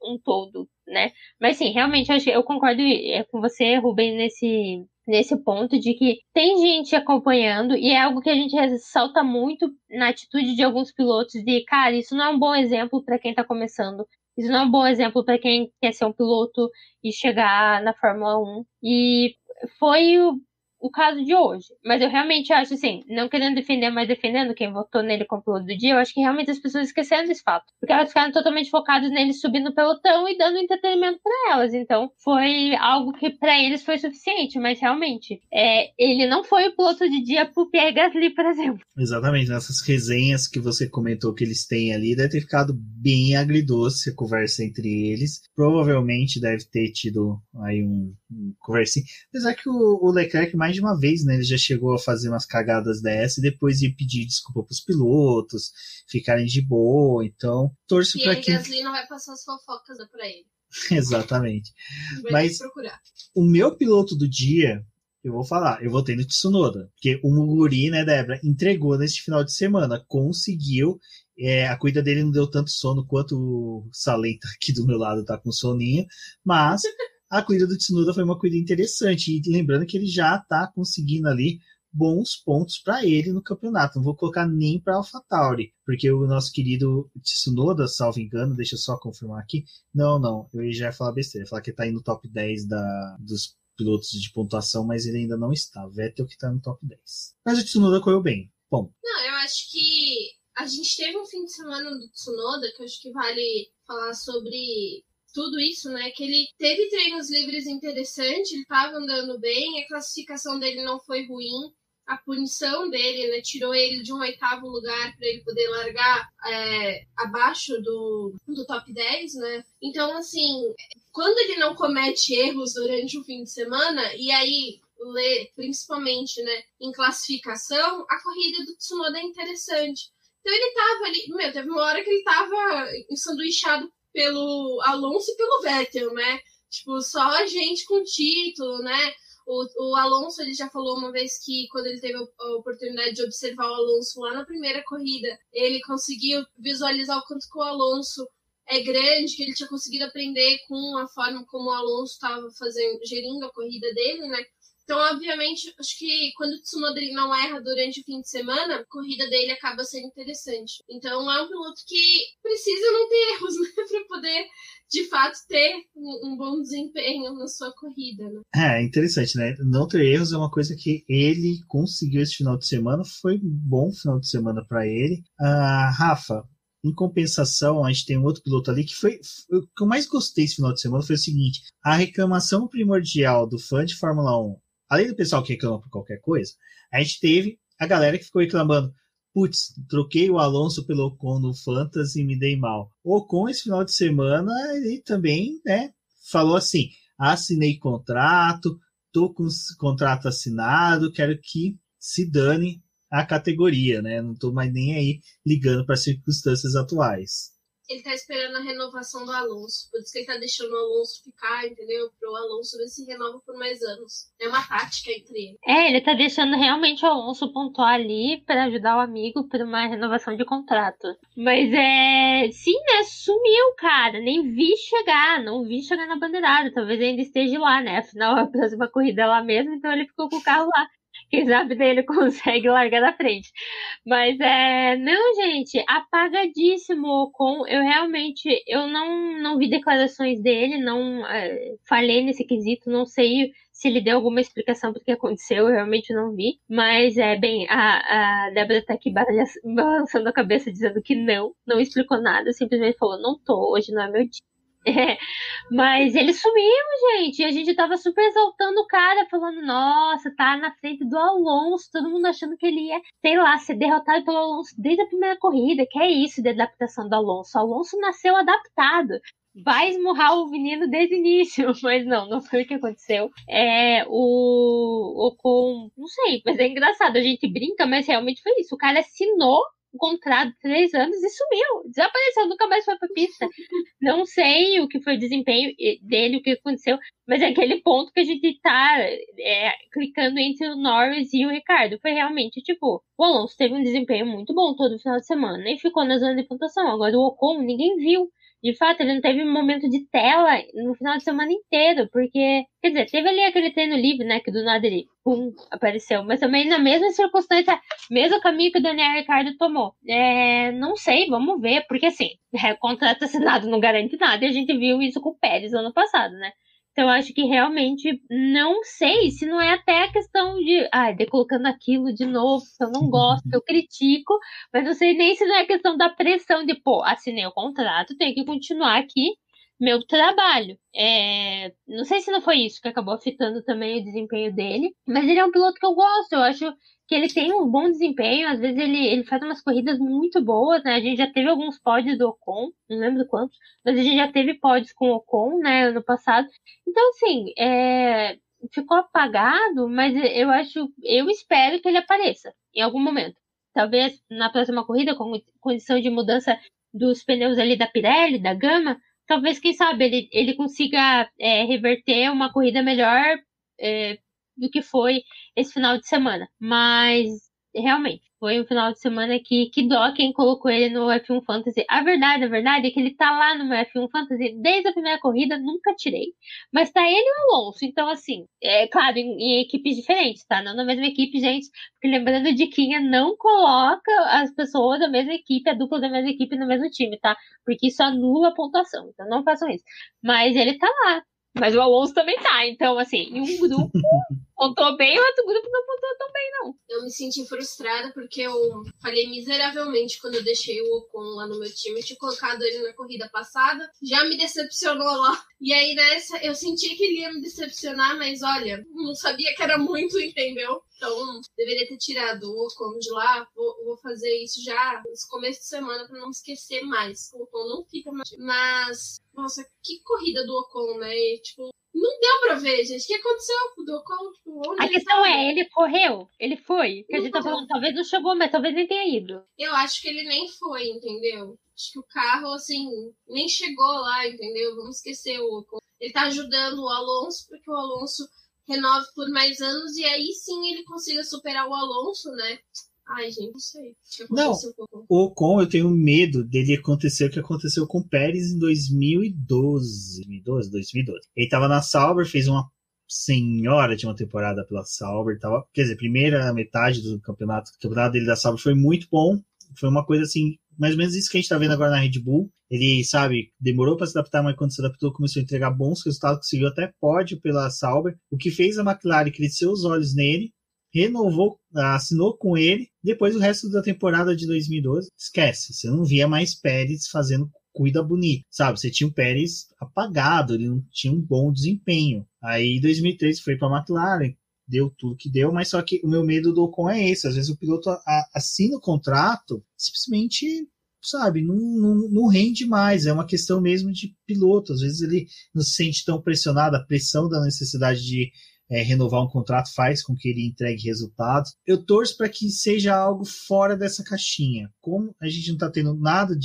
Speaker 3: um todo, né? Mas sim, realmente, eu concordo com você, Rubem, nesse ponto de que tem gente acompanhando e é algo que a gente ressalta muito na atitude de alguns pilotos de, cara, isso não é um bom exemplo pra quem tá começando. Isso não é um bom exemplo pra quem quer ser um piloto e chegar na Fórmula 1. E foi o caso de hoje. Mas eu realmente acho, assim, não querendo defender, mas defendendo quem votou nele como piloto do dia, eu acho que realmente as pessoas esqueceram desse fato. Porque elas ficaram totalmente focadas nele subindo o pelotão e dando entretenimento pra elas. Então, foi algo que pra eles foi suficiente. Mas realmente, ele não foi o piloto de dia pro Pierre Gasly, por exemplo.
Speaker 1: Exatamente, nessas resenhas que você comentou que eles têm ali, deve ter ficado bem agridoce a conversa entre eles. Provavelmente deve ter tido aí um conversinho. Apesar que o Leclerc, mais de uma vez, né, ele já chegou a fazer umas cagadas dessa e depois ia pedir desculpa pros pilotos, ficarem de boa. Então, torço para que...
Speaker 2: E Gasly não vai passar as fofocas pra ele.
Speaker 1: Exatamente.
Speaker 2: Vai
Speaker 1: Mas
Speaker 2: procurar.
Speaker 1: O meu piloto do dia, eu vou falar, eu votei no Tsunoda, porque o Muguri, né, Débora, entregou neste final de semana, conseguiu, a corrida dele não deu tanto sono quanto o Salem aqui do meu lado tá com soninho, mas a corrida do Tsunoda foi uma corrida interessante, e lembrando que ele já tá conseguindo ali bons pontos para ele no campeonato, não vou colocar nem para AlphaTauri, porque o nosso querido Tsunoda, salvo engano, deixa eu só confirmar aqui, não, eu já ia falar besteira, ia falar que tá aí no top 10 dos pilotos de pontuação, mas ele ainda não está. Vettel que está no top 10. Mas o Tsunoda correu bem. Bom.
Speaker 2: Não, eu acho que a gente teve um fim de semana do Tsunoda, que eu acho que vale falar sobre tudo isso, né? Que ele teve treinos livres interessantes, ele estava andando bem, a classificação dele não foi ruim. A punição dele, né, tirou ele de um 8º lugar para ele poder largar abaixo do top 10, né? Então, assim, quando ele não comete erros durante o fim de semana, e aí, principalmente, né, em classificação, a corrida do Tsunoda é interessante. Então ele tava ali, teve uma hora que ele tava ensanduichado pelo Alonso e pelo Vettel, né? Tipo, só a gente com título, né? O Alonso, ele já falou uma vez que quando ele teve a oportunidade de observar o Alonso lá na primeira corrida, ele conseguiu visualizar o quanto que o Alonso é grande, que ele tinha conseguido aprender com a forma como o Alonso estava gerindo a corrida dele, né? Então, obviamente, acho que quando o Tsunoda ele não erra durante o fim de semana, a corrida dele acaba sendo interessante. Então, é um piloto que precisa não ter erros, né? Para poder, de fato, ter um bom desempenho na sua corrida, né?
Speaker 1: É interessante, né? Não ter erros é uma coisa que ele conseguiu esse final de semana. Foi um bom final de semana para ele. Rafa, em compensação, a gente tem um outro piloto ali que foi... O que eu mais gostei esse final de semana foi o seguinte. A reclamação primordial do fã de Fórmula 1, além do pessoal que reclama por qualquer coisa, a gente teve a galera que ficou reclamando, putz, troquei o Alonso pelo Ocon no Fantasy e me dei mal. O Ocon, esse final de semana, ele também, né, falou assim, assinei contrato, tô com contrato assinado, quero que se dane a categoria, né, não tô mais nem aí ligando para as circunstâncias atuais.
Speaker 2: Ele tá esperando a renovação do Alonso. Por isso que ele tá deixando o Alonso ficar, entendeu? Pro Alonso ver se renova por mais anos. É uma tática entre eles.
Speaker 3: Ele tá deixando realmente o Alonso pontuar ali pra ajudar o amigo por uma renovação de contrato. Mas sim, né? Sumiu, cara. Nem vi chegar. Não vi chegar na bandeirada. Talvez ainda esteja lá, né? Afinal, a próxima corrida é lá mesmo, então ele ficou com o carro lá. Quem sabe daí ele consegue largar da frente. Mas não, gente, apagadíssimo o Ocon. Eu não vi declarações dele, não falei nesse quesito, não sei se ele deu alguma explicação do que aconteceu, eu realmente não vi. Mas a Débora tá aqui balançando a cabeça dizendo que não explicou nada, simplesmente falou, não tô, hoje não é meu dia. Mas ele sumiu, gente. E a gente tava super exaltando o cara, falando, nossa, tá na frente do Alonso, todo mundo achando que ele ia, sei lá, ser derrotado pelo Alonso desde a primeira corrida. Que é isso de adaptação do Alonso? O Alonso nasceu adaptado. Vai esmurrar o menino desde o início, mas não foi o que aconteceu. O Ocon, não sei, mas é engraçado, a gente brinca, mas realmente foi isso. O cara assinou um contrato de 3 anos e sumiu, desapareceu, nunca mais foi pra pista. Não sei o que foi o desempenho dele, o que aconteceu, mas é aquele ponto que a gente tá clicando entre o Norris e o Ricardo. Foi realmente, tipo, o Alonso teve um desempenho muito bom todo final de semana, nem ficou na zona de pontuação. Agora o Ocon, ninguém viu. De fato, ele não teve um momento de tela no final de semana inteiro, porque, quer dizer, teve ali aquele treino livre, né, que do nada ele, apareceu, mas também na mesma circunstância, mesmo caminho que o Daniel Ricciardo tomou. Não sei, vamos ver, porque assim, contrato assinado não garante nada, e a gente viu isso com o Pérez ano passado, né? Então, eu acho que realmente não sei se não é até a questão de colocando aquilo de novo, que eu não gosto, que eu critico, mas não sei nem se não é a questão da pressão de, assinei o contrato, tenho que continuar aqui meu trabalho. Não sei se não foi isso que acabou afetando também o desempenho dele, mas ele é um piloto que eu gosto, eu acho que ele tem um bom desempenho, às vezes ele faz umas corridas muito boas, né? A gente já teve alguns pódios do Ocon, não lembro quantos, mas a gente já teve pódios com o Ocon, né, ano passado. Então, assim, ficou apagado, mas eu espero que ele apareça em algum momento. Talvez na próxima corrida, com condição de mudança dos pneus ali da Pirelli, da Gama, talvez, quem sabe, ele consiga reverter uma corrida melhor do que foi esse final de semana. Mas, realmente, foi um final de semana que dó quem colocou ele no F1 Fantasy. A verdade é que ele tá lá no meu F1 Fantasy desde a primeira corrida, nunca tirei. Mas tá ele e o Alonso. Então, assim, claro, em equipes diferentes, tá? Não na mesma equipe, gente. Porque lembrando, Diquinha não coloca as pessoas da mesma equipe, a dupla da mesma equipe no mesmo time, tá? Porque isso anula a pontuação. Então, não façam isso. Mas ele tá lá. Mas o Alonso também tá. Então, assim, em um grupo pontuou bem, o outro grupo não pontuou tão bem, não.
Speaker 2: Eu me senti frustrada porque eu falhei miseravelmente quando eu deixei o Ocon lá no meu time. Eu tinha colocado ele na corrida passada, já me decepcionou lá. E aí nessa, eu senti que ele ia me decepcionar, mas olha, não sabia que era muito, entendeu? Então, deveria ter tirado o Ocon de lá. Vou fazer isso já nesse começo de semana pra não me esquecer mais. O Ocon não fica mais. Mas, nossa, que corrida do Ocon, né? E, tipo, não deu pra ver, gente. O que aconteceu com o Ocon? Tipo,
Speaker 3: a questão ele correu? Ele foi? Que a gente tá falando, talvez não chegou, mas talvez nem tenha ido.
Speaker 2: Eu acho que ele nem foi, entendeu? Acho que o carro, assim, nem chegou lá, entendeu? Vamos esquecer o Ocon. Ele tá ajudando o Alonso, porque o Alonso renove por mais anos, e aí sim ele consiga superar o Alonso, né? Ai, gente, não sei.
Speaker 1: Não, o Ocon, eu tenho medo dele acontecer o que aconteceu com o Pérez em 2012. Ele tava na Sauber, fez uma senhora de uma temporada pela Sauber, quer dizer, primeira metade do campeonato. O campeonato dele da Sauber foi muito bom. Foi uma coisa assim, mais ou menos isso que a gente tá vendo agora na Red Bull. Ele, sabe, demorou para se adaptar, mas quando se adaptou começou a entregar bons resultados, conseguiu até pódio pela Sauber, o que fez a McLaren crescer os olhos nele, renovou, assinou com ele. Depois o resto da temporada de 2012, esquece, você não via mais Pérez fazendo corrida bonita, sabe? Você tinha o Pérez apagado, ele não tinha um bom desempenho. Aí em 2013 foi para a McLaren, deu tudo que deu, mas só que o meu medo do Ocon é esse, às vezes o piloto assina o contrato, simplesmente, sabe, não rende mais, é uma questão mesmo de piloto, às vezes ele não se sente tão pressionado, a pressão da necessidade de renovar um contrato faz com que ele entregue resultados. Eu torço para que seja algo fora dessa caixinha. Como a gente não está tendo nada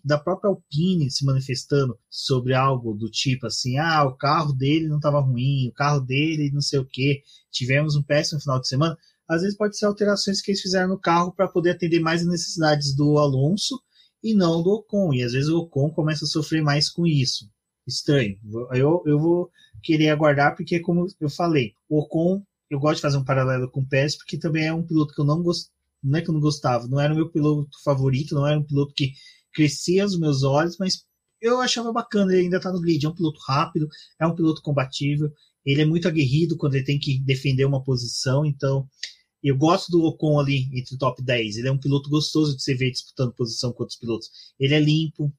Speaker 1: da própria Alpine se manifestando sobre algo do tipo assim, o carro dele não estava ruim, o carro dele não sei o que, tivemos um péssimo final de semana. Às vezes pode ser alterações que eles fizeram no carro para poder atender mais as necessidades do Alonso e não do Ocon. E às vezes o Ocon começa a sofrer mais com isso. Estranho. Eu vou querer aguardar, porque, como eu falei, o Ocon, eu gosto de fazer um paralelo com o Pérez, porque também é um piloto que eu não gosto. Não é que eu não gostava, não era o meu piloto favorito, não era um piloto que crescia aos meus olhos, mas eu achava bacana, ele ainda tá no grid. É um piloto rápido, é um piloto combatível, ele é muito aguerrido quando ele tem que defender uma posição, então eu gosto do Ocon ali entre o top 10. Ele é um piloto gostoso de se ver disputando posição com outros pilotos. Ele é limpo,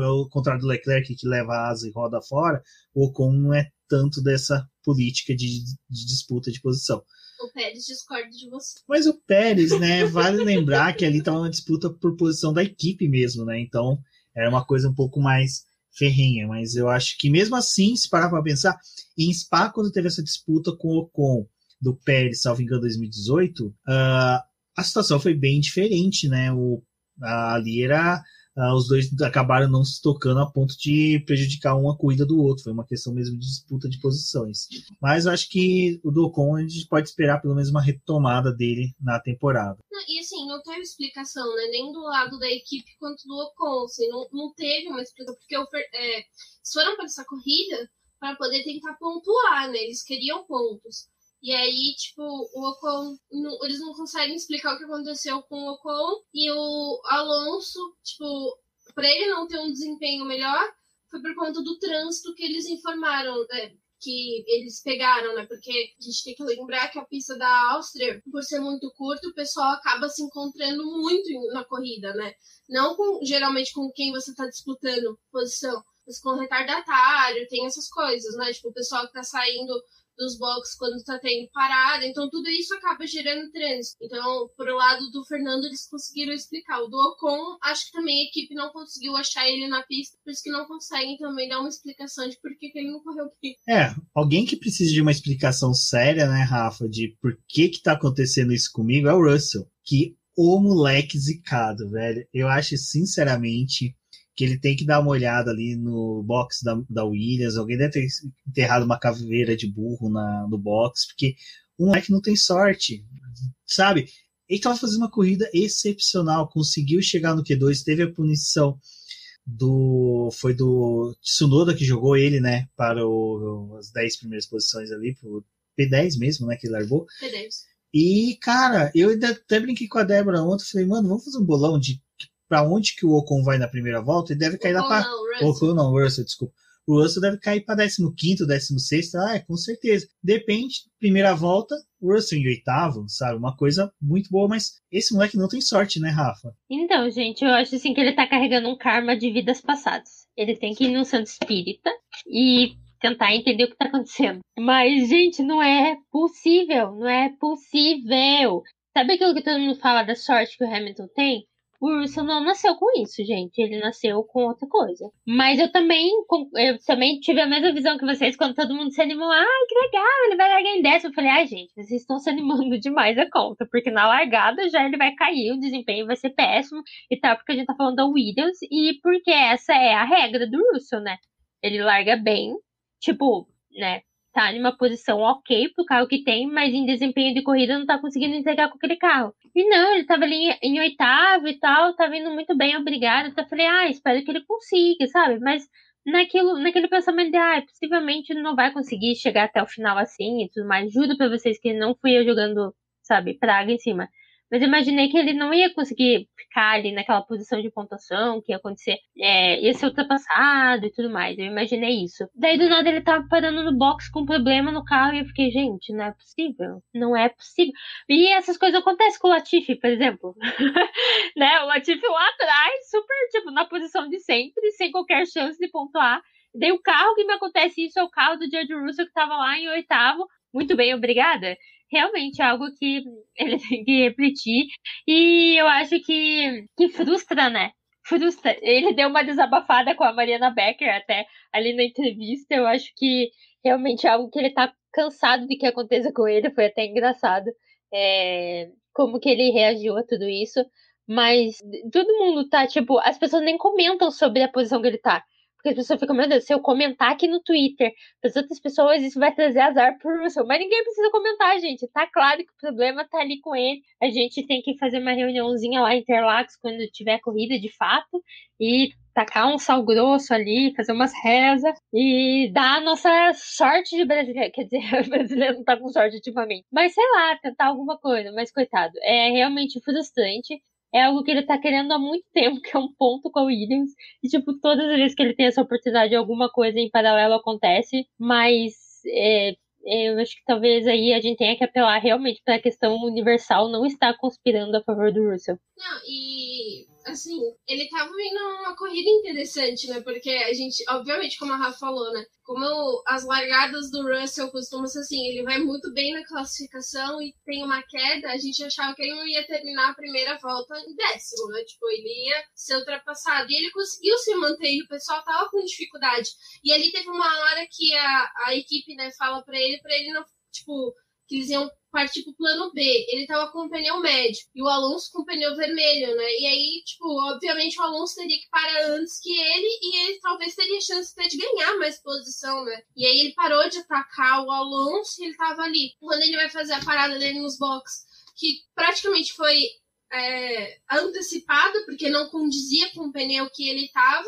Speaker 1: ao contrário do Leclerc, que leva a asa e roda fora, o Ocon não é tanto dessa política de disputa de posição.
Speaker 2: O Pérez discorda de você.
Speaker 1: Mas o Pérez, né, vale lembrar que ali estava uma disputa por posição da equipe mesmo, né? Então era uma coisa um pouco mais ferrenha. Mas eu acho que mesmo assim, se parar para pensar, em Spa, quando teve essa disputa com o Ocon, do Pérez, salvo engano, 2018, a situação foi bem diferente, né? Ali era... os dois acabaram não se tocando a ponto de prejudicar uma corrida do outro. Foi uma questão mesmo de disputa de posições. Mas eu acho que o do Ocon, a gente pode esperar pelo menos uma retomada dele na temporada.
Speaker 2: E assim, não teve explicação, né? Nem do lado da equipe quanto do Ocon. Assim, não teve uma explicação, porque eles foram para essa corrida para poder tentar pontuar, né? Eles queriam pontos. E aí, tipo, o Ocon, eles não conseguem explicar o que aconteceu com o Ocon, e o Alonso, tipo, pra ele não ter um desempenho melhor, foi por conta do trânsito que eles informaram, que eles pegaram, né? Porque a gente tem que lembrar que a pista da Áustria, por ser muito curta, o pessoal acaba se encontrando muito na corrida, né? Não geralmente com quem você tá disputando posição, mas com retardatário, tem essas coisas, né? Tipo, o pessoal que tá saindo dos boxes quando tá tendo parada, então tudo isso acaba gerando trânsito. Então, pro lado do Fernando, eles conseguiram explicar. O do Ocon, acho que também a equipe não conseguiu achar ele na pista, por isso que não conseguem também dar uma explicação de por que ele não correu bem.
Speaker 1: Alguém que precisa de uma explicação séria, né, Rafa, de por que tá acontecendo isso comigo é o Russell, que o moleque zicado, velho. Eu acho, sinceramente, que ele tem que dar uma olhada ali no box da Williams. Alguém deve ter enterrado uma caveira de burro no box, porque o moleque não tem sorte, sabe? Ele estava fazendo uma corrida excepcional, conseguiu chegar no Q2, teve a punição foi do Tsunoda que jogou ele, né, para as 10 primeiras posições ali, pro P10 mesmo, né, que ele largou.
Speaker 2: P10.
Speaker 1: E, cara, eu até brinquei com a Débora ontem, falei, mano, vamos fazer um bolão de para onde que o Ocon vai na primeira volta, ele deve cair lá para... O Russell, desculpa. O Russell deve cair para 15º, 16º, com certeza. Depende, primeira volta, o Russell em 8º, sabe? Uma coisa muito boa, mas esse moleque não tem sorte, né, Rafa?
Speaker 3: Então, gente, eu acho assim que ele tá carregando um karma de vidas passadas. Ele tem que ir no santo espírita e tentar entender o que tá acontecendo. Mas, gente, não é possível, não é possível. Sabe aquilo que todo mundo fala da sorte que o Hamilton tem? O Russell não nasceu com isso, gente. Ele nasceu com outra coisa. Mas eu também tive a mesma visão que vocês quando todo mundo se animou. Ai, que legal, ele vai largar em 10º. Eu falei, ai, gente, vocês estão se animando demais a conta. Porque na largada já ele vai cair, o desempenho vai ser péssimo e tal. Porque a gente tá falando da Williams e porque essa é a regra do Russell, né? Ele larga bem, tipo, né? Tá em uma posição ok pro carro que tem, mas em desempenho de corrida não tá conseguindo entregar com aquele carro. E não, ele tava ali em 8º e tal, tava indo muito bem, obrigado. Então eu falei, espero que ele consiga, sabe? Mas naquele pensamento de, possivelmente ele não vai conseguir chegar até o final assim e tudo mais. Juro pra vocês que não fui eu jogando, sabe, praga em cima. Mas eu imaginei que ele não ia conseguir ficar ali naquela posição de pontuação, que ia acontecer, ia ser ultrapassado e tudo mais. Eu imaginei isso. Daí, do nada, ele tava parando no box com um problema no carro e eu fiquei, gente, não é possível. Não é possível. E essas coisas acontecem com o Latifi, por exemplo. Né? O Latifi lá atrás, super, tipo, na posição de sempre, sem qualquer chance de pontuar. Daí, o carro que me acontece isso é o carro do George Russell, que tava lá em 8º. Muito bem, obrigada. Realmente é algo que ele tem que refletir. E eu acho que frustra, né? Frustra. Ele deu uma desabafada com a Mariana Becker até ali na entrevista. Eu acho que realmente é algo que ele tá cansado de que aconteça com ele, foi até engraçado como que ele reagiu a tudo isso. Mas todo mundo tá, tipo, as pessoas nem comentam sobre a posição que ele tá. Porque as pessoas ficam, meu Deus, se eu comentar aqui no Twitter para as outras pessoas, isso vai trazer azar pro Russell. Mas ninguém precisa comentar, gente. Tá claro que o problema tá ali com ele. A gente tem que fazer uma reuniãozinha lá em Interlagos quando tiver corrida de fato. E tacar um sal grosso ali, fazer umas rezas e dar a nossa sorte de brasileiro. Quer dizer, o brasileiro não tá com sorte ultimamente. Mas sei lá, tentar alguma coisa. Mas coitado, é realmente frustrante. É algo que ele tá querendo há muito tempo, que é um ponto com a Williams. E, tipo, todas as vezes que ele tem essa oportunidade, alguma coisa em paralelo acontece. Mas eu acho que talvez aí a gente tenha que apelar realmente para a questão universal não estar conspirando a favor do Russell.
Speaker 2: Não, e assim, ele tava vindo uma corrida interessante, né? Porque a gente, obviamente, como a Rafa falou, né? Como as largadas do Russell costumam ser assim, ele vai muito bem na classificação e tem uma queda, a gente achava que ele não ia terminar a primeira volta em 10º, né? Tipo, ele ia ser ultrapassado. E ele conseguiu se manter e o pessoal tava com dificuldade. E ali teve uma hora que a equipe, né, fala pra ele não, tipo, que eles iam partir pro plano B. Ele tava com o pneu médio e o Alonso com o pneu vermelho, né? E aí, tipo, obviamente o Alonso teria que parar antes que ele e ele talvez teria chance até de ganhar mais posição, né? E aí ele parou de atacar o Alonso e ele tava ali. Quando ele vai fazer a parada dele nos boxes, que praticamente foi antecipada, porque não condizia com o pneu que ele tava,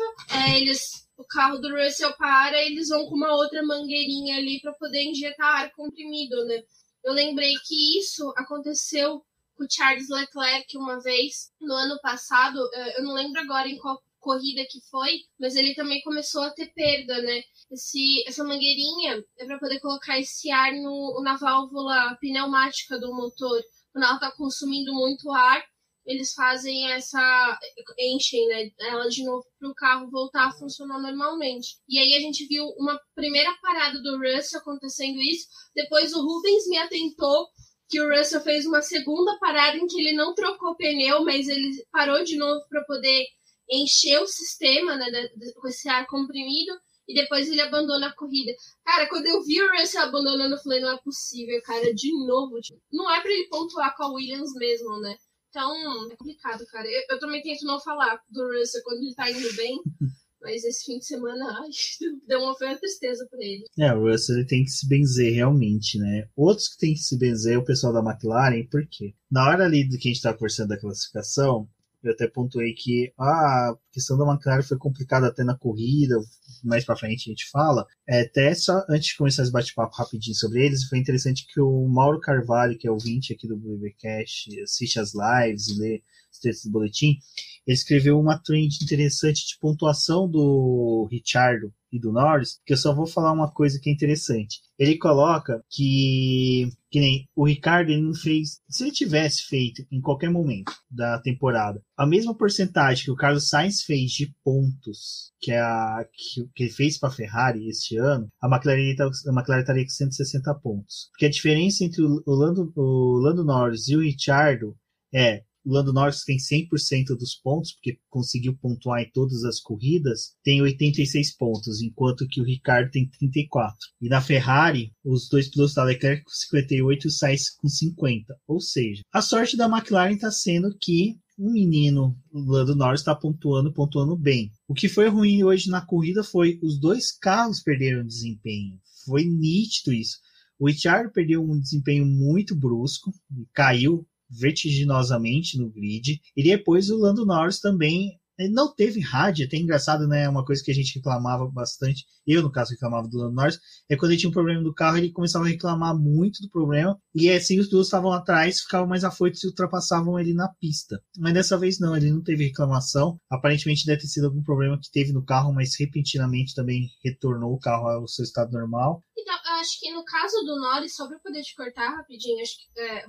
Speaker 2: o carro do Russell para, eles vão com uma outra mangueirinha ali para poder injetar ar comprimido, né? Eu lembrei que isso aconteceu com o Charles Leclerc uma vez, no ano passado, eu não lembro agora em qual corrida que foi, mas ele também começou a ter perda, né? Essa mangueirinha é para poder colocar esse ar na válvula pneumática do motor. Quando ela está consumindo muito ar, eles fazem enchem, né, ela de novo para o carro voltar a funcionar normalmente. E aí a gente viu uma primeira parada do Russell acontecendo isso, depois o Rubens me atentou que o Russell fez uma segunda parada em que ele não trocou pneu, mas ele parou de novo para poder encher o sistema, né, com esse ar comprimido, e depois ele abandona a corrida. Cara, quando eu vi o Russell abandonando, eu falei, não é possível, cara, de novo. Tipo, não é para ele pontuar com a Williams mesmo, né? Então, é complicado, cara. Eu também tento não falar do Russell quando ele tá indo bem, mas esse fim de semana, deu uma tristeza pra ele.
Speaker 1: O Russell ele tem que se benzer realmente, né? Outros que tem que se benzer é o pessoal da McLaren, por quê? Na hora ali do que a gente tá conversando da classificação, eu até pontuei que a questão da McLaren foi complicada até na corrida, mais pra frente a gente fala. Até só antes de começar esse bate-papo rapidinho sobre eles, foi interessante que o Mauro Carvalho, que é ouvinte aqui do BBcast, assiste as lives e lê os textos do boletim, ele escreveu uma trend interessante de pontuação do Ricciardo e do Norris, que eu só vou falar uma coisa que é interessante. Ele coloca que nem o Ricardo, ele não fez, se ele tivesse feito em qualquer momento da temporada a mesma porcentagem que o Carlos Sainz fez de pontos que ele fez para a Ferrari este ano, a McLaren estaria com 160 pontos. Porque a diferença entre o Lando Norris e o Ricciardo o Lando Norris tem 100% dos pontos, porque conseguiu pontuar em todas as corridas, tem 86 pontos, enquanto que o Ricciardo tem 34. E na Ferrari, os dois pilotos da Leclerc com 58 e o Sainz com 50. Ou seja, a sorte da McLaren está sendo que o menino, o Lando Norris, está pontuando bem. O que foi ruim hoje na corrida foi os dois carros perderam desempenho. Foi nítido isso. O Ricciardo perdeu um desempenho muito brusco, caiu vertiginosamente no grid, e depois o Lando Norris também não teve rádio, até engraçado, né, uma coisa que a gente reclamava bastante, eu no caso reclamava do Lando Norris, quando ele tinha um problema do carro, ele começava a reclamar muito do problema, e assim os pilotos estavam atrás, ficavam mais afoitos e ultrapassavam ele na pista. Mas dessa vez não, ele não teve reclamação, aparentemente deve ter sido algum problema que teve no carro, mas repentinamente também retornou o carro ao seu estado normal.
Speaker 2: Então, eu acho que no caso do Norris, só pra poder te cortar rapidinho,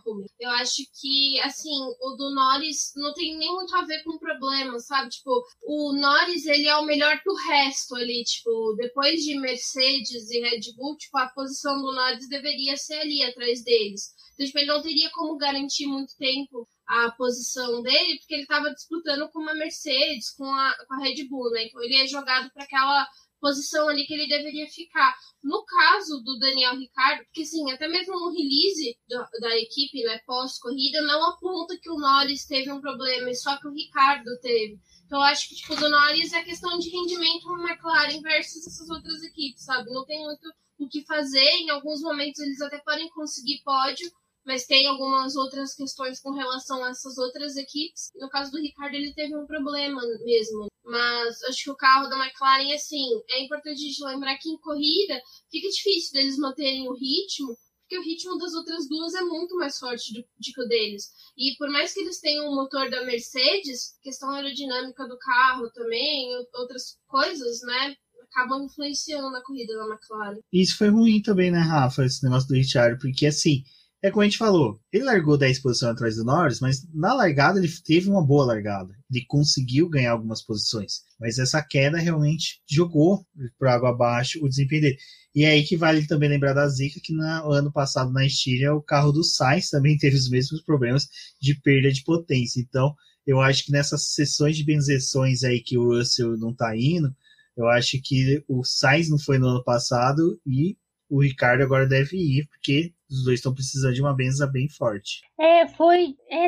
Speaker 2: Rumi, eu acho que, assim, o do Norris não tem nem muito a ver com o problema, sabe? Tipo, o Norris, ele é o melhor do resto ali, tipo, depois de Mercedes e Red Bull, tipo, a posição do Norris deveria ser ali, atrás deles. Então, tipo, ele não teria como garantir muito tempo a posição dele, porque ele tava disputando com uma Mercedes, com a Red Bull, né? Então, ele é jogado para aquela posição ali que ele deveria ficar. No caso do Daniel Ricciardo, porque assim, até mesmo no release da equipe, né, pós-corrida, não aponta que o Norris teve um problema, e só que o Ricciardo teve. Então eu acho que tipo, do Norris é questão de rendimento no McLaren versus essas outras equipes, sabe? Não tem muito o que fazer, em alguns momentos eles até podem conseguir pódio, mas tem algumas outras questões com relação a essas outras equipes. No caso do Ricciardo, ele teve um problema mesmo. Mas acho que o carro da McLaren, assim, é importante a gente lembrar que em corrida fica difícil deles manterem o ritmo, porque o ritmo das outras duas é muito mais forte do que o deles. E por mais que eles tenham o motor da Mercedes, questão aerodinâmica do carro também, outras coisas, né, acabam influenciando na corrida da McLaren.
Speaker 1: Isso foi ruim também, né, Rafa, esse negócio do Ricciardo, porque assim, é como a gente falou, ele largou 10 posições atrás do Norris, mas na largada ele teve uma boa largada. Ele conseguiu ganhar algumas posições, mas essa queda realmente jogou por água abaixo o desempenho dele. E é aí que vale também lembrar da zica, que no ano passado na Estíria o carro do Sainz também teve os mesmos problemas de perda de potência. Então, eu acho que nessas sessões de benzeções aí que o Russell não tá indo, eu acho que o Sainz não foi no ano passado e o Ricciardo agora deve ir, porque os dois estão precisando de uma benza bem forte.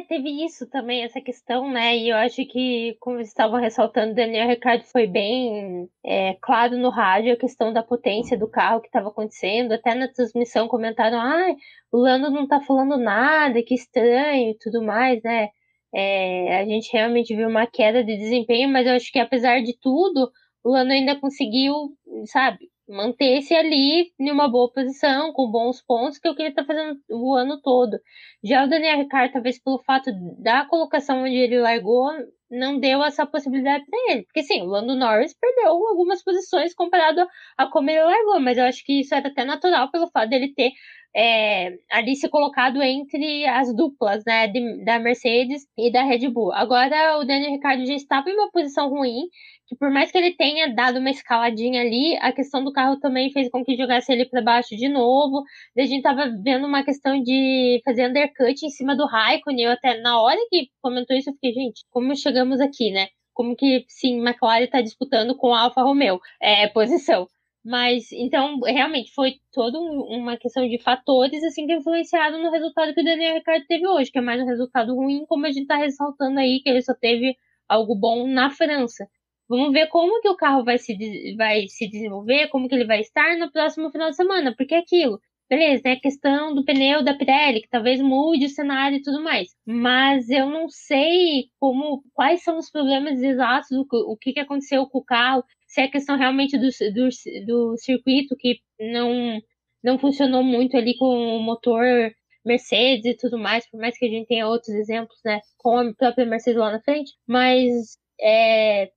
Speaker 3: Teve isso também, essa questão, né? E eu acho que, como vocês estavam ressaltando, o Daniel Ricciardo foi bem claro no rádio a questão da potência do carro que estava acontecendo. Até na transmissão comentaram, o Lando não tá falando nada, que estranho e tudo mais, né? A gente realmente viu uma queda de desempenho, mas eu acho que apesar de tudo, o Lando ainda conseguiu, sabe, manter-se ali em uma boa posição, com bons pontos, que é o que ele tá fazendo o ano todo. Já o Daniel Ricciardo, talvez pelo fato da colocação onde ele largou, não deu essa possibilidade para ele. Porque sim, o Lando Norris perdeu algumas posições comparado a como ele largou, mas eu acho que isso era até natural pelo fato dele ter ali se colocado entre as duplas, né, da Mercedes e da Red Bull. Agora o Daniel Ricciardo já estava em uma posição ruim, que por mais que ele tenha dado uma escaladinha ali, a questão do carro também fez com que jogasse ele para baixo de novo. A gente tava vendo uma questão de fazer undercut em cima do Raikkonen. Eu até, na hora que comentou isso, eu fiquei, gente, como chegamos aqui, né? Como que, sim, McLaren tá disputando com a Alfa Romeo, posição. Mas, então, realmente, foi toda uma questão de fatores, assim, que influenciaram no resultado que o Daniel Ricciardo teve hoje, que é mais um resultado ruim, como a gente tá ressaltando aí, que ele só teve algo bom na França. Vamos ver como que o carro vai se desenvolver, como que ele vai estar no próximo final de semana, porque é aquilo. Beleza, é a questão do pneu da Pirelli, que talvez mude o cenário e tudo mais. Mas eu não sei quais são os problemas exatos, o que aconteceu com o carro, se é questão realmente do circuito que não funcionou muito ali com o motor Mercedes e tudo mais, por mais que a gente tenha outros exemplos, né, com a própria Mercedes lá na frente. Mas é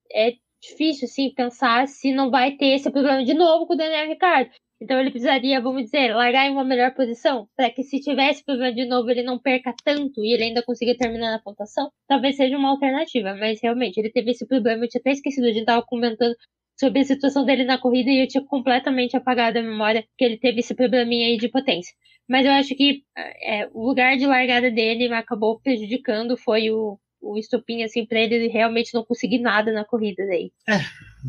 Speaker 3: difícil, assim, pensar se não vai ter esse problema de novo com o Daniel Ricciardo. Então ele precisaria, vamos dizer, largar em uma melhor posição, para que se tivesse problema de novo ele não perca tanto e ele ainda consiga terminar na pontuação. Talvez seja uma alternativa, mas realmente ele teve esse problema. Eu tinha até esquecido, a gente estava comentando sobre a situação dele na corrida e eu tinha completamente apagado a memória que ele teve esse probleminha aí de potência. Mas eu acho que o lugar de largada dele acabou prejudicando, foi o estopim, assim, pra ele realmente não conseguir nada na corrida daí.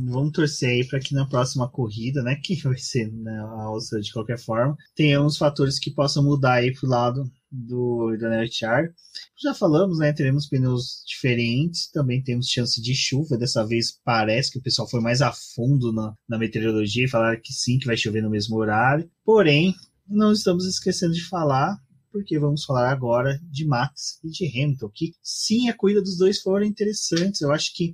Speaker 1: Vamos torcer aí para que na próxima corrida, né, que vai ser, né, a Áustria de qualquer forma, tenhamos fatores que possam mudar aí pro lado do Daniel Ricciardo. Já falamos, né, teremos pneus diferentes, também temos chance de chuva, dessa vez parece que o pessoal foi mais a fundo na meteorologia e falaram que sim, que vai chover no mesmo horário, porém, não estamos esquecendo de falar, porque vamos falar agora de Max e de Hamilton, que sim, a corrida dos dois foram interessantes. Eu acho que,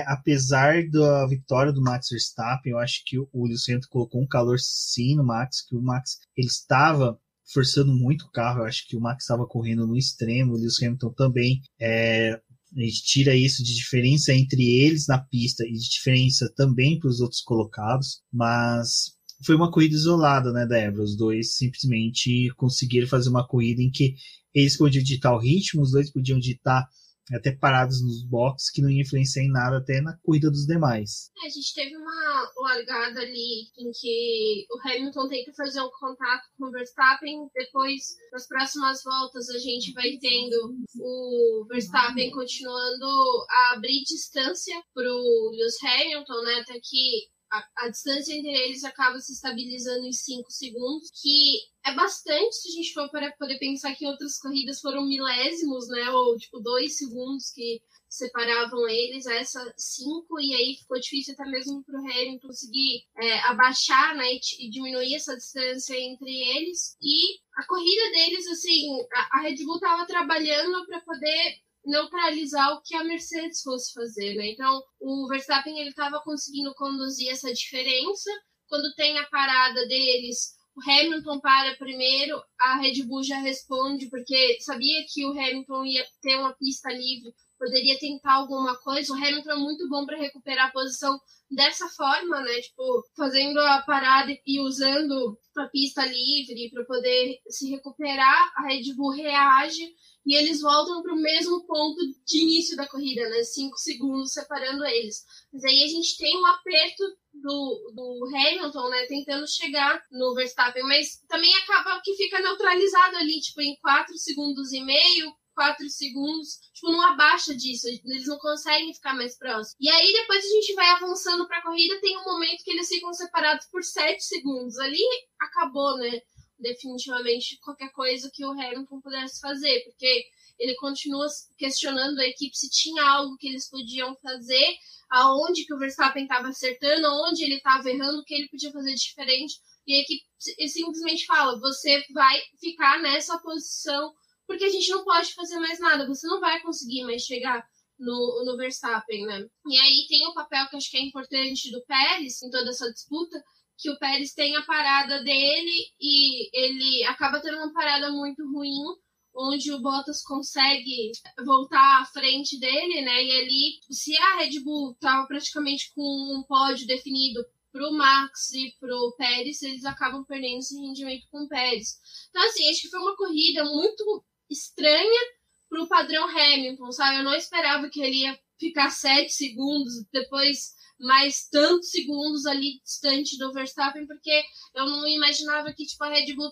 Speaker 1: apesar da vitória do Max Verstappen, eu acho que o Lewis Hamilton colocou um calor sim no Max, que o Max ele estava forçando muito o carro. Eu acho que o Max estava correndo no extremo, o Lewis Hamilton também. A gente tira isso de diferença entre eles na pista e de diferença também para os outros colocados, mas foi uma corrida isolada, né, Débora? Os dois simplesmente conseguiram fazer uma corrida em que eles podiam ditar o ritmo, os dois podiam ditar até parados nos boxes, que não ia influenciar em nada até na corrida dos demais.
Speaker 2: A gente teve uma largada ali em que o Hamilton tem que fazer um contato com o Verstappen, depois nas próximas voltas a gente vai tendo o Verstappen continuando a abrir distância para o Lewis Hamilton, né, até que a distância entre eles acaba se estabilizando em 5 segundos, que é bastante se a gente for para poder pensar que em outras corridas foram milésimos, né? Ou, 2 segundos que separavam eles, essa 5, e aí ficou difícil até mesmo para o Hamilton conseguir abaixar, né, e diminuir essa distância entre eles. E a corrida deles, assim, a Red Bull estava trabalhando para poder neutralizar o que a Mercedes fosse fazer, né? Então, o Verstappen ele estava conseguindo conduzir essa diferença. Quando tem a parada deles, o Hamilton para primeiro, a Red Bull já responde, porque sabia que o Hamilton ia ter uma pista livre, poderia tentar alguma coisa. O Hamilton é muito bom para recuperar a posição dessa forma, né? Fazendo a parada e usando a pista livre para poder se recuperar. A Red Bull reage e eles voltam para o mesmo ponto de início da corrida, né? 5 segundos separando eles. Mas aí a gente tem um aperto do Hamilton, né? Tentando chegar no Verstappen, mas também acaba que fica neutralizado ali, em 4 segundos e meio, 4 segundos, não abaixa disso, eles não conseguem ficar mais próximos. E aí depois a gente vai avançando para a corrida, tem um momento que eles ficam separados por 7 segundos. Ali acabou, né? Definitivamente qualquer coisa que o Hamilton pudesse fazer, porque ele continua questionando a equipe se tinha algo que eles podiam fazer, aonde que o Verstappen estava acertando, aonde ele estava errando, o que ele podia fazer diferente. E a equipe simplesmente fala, você vai ficar nessa posição porque a gente não pode fazer mais nada, você não vai conseguir mais chegar no Verstappen, né? E aí tem o papel que acho que é importante do Pérez em toda essa disputa, que o Pérez tem a parada dele e ele acaba tendo uma parada muito ruim, onde o Bottas consegue voltar à frente dele, né? E ali, se a Red Bull estava praticamente com um pódio definido para o Max e para o Pérez, eles acabam perdendo esse rendimento com o Pérez. Então, assim, acho que foi uma corrida muito estranha para o padrão Hamilton, sabe? Eu não esperava que ele ia ficar 7 segundos, depois mais tantos segundos ali distante do Verstappen, porque eu não imaginava que a Red Bull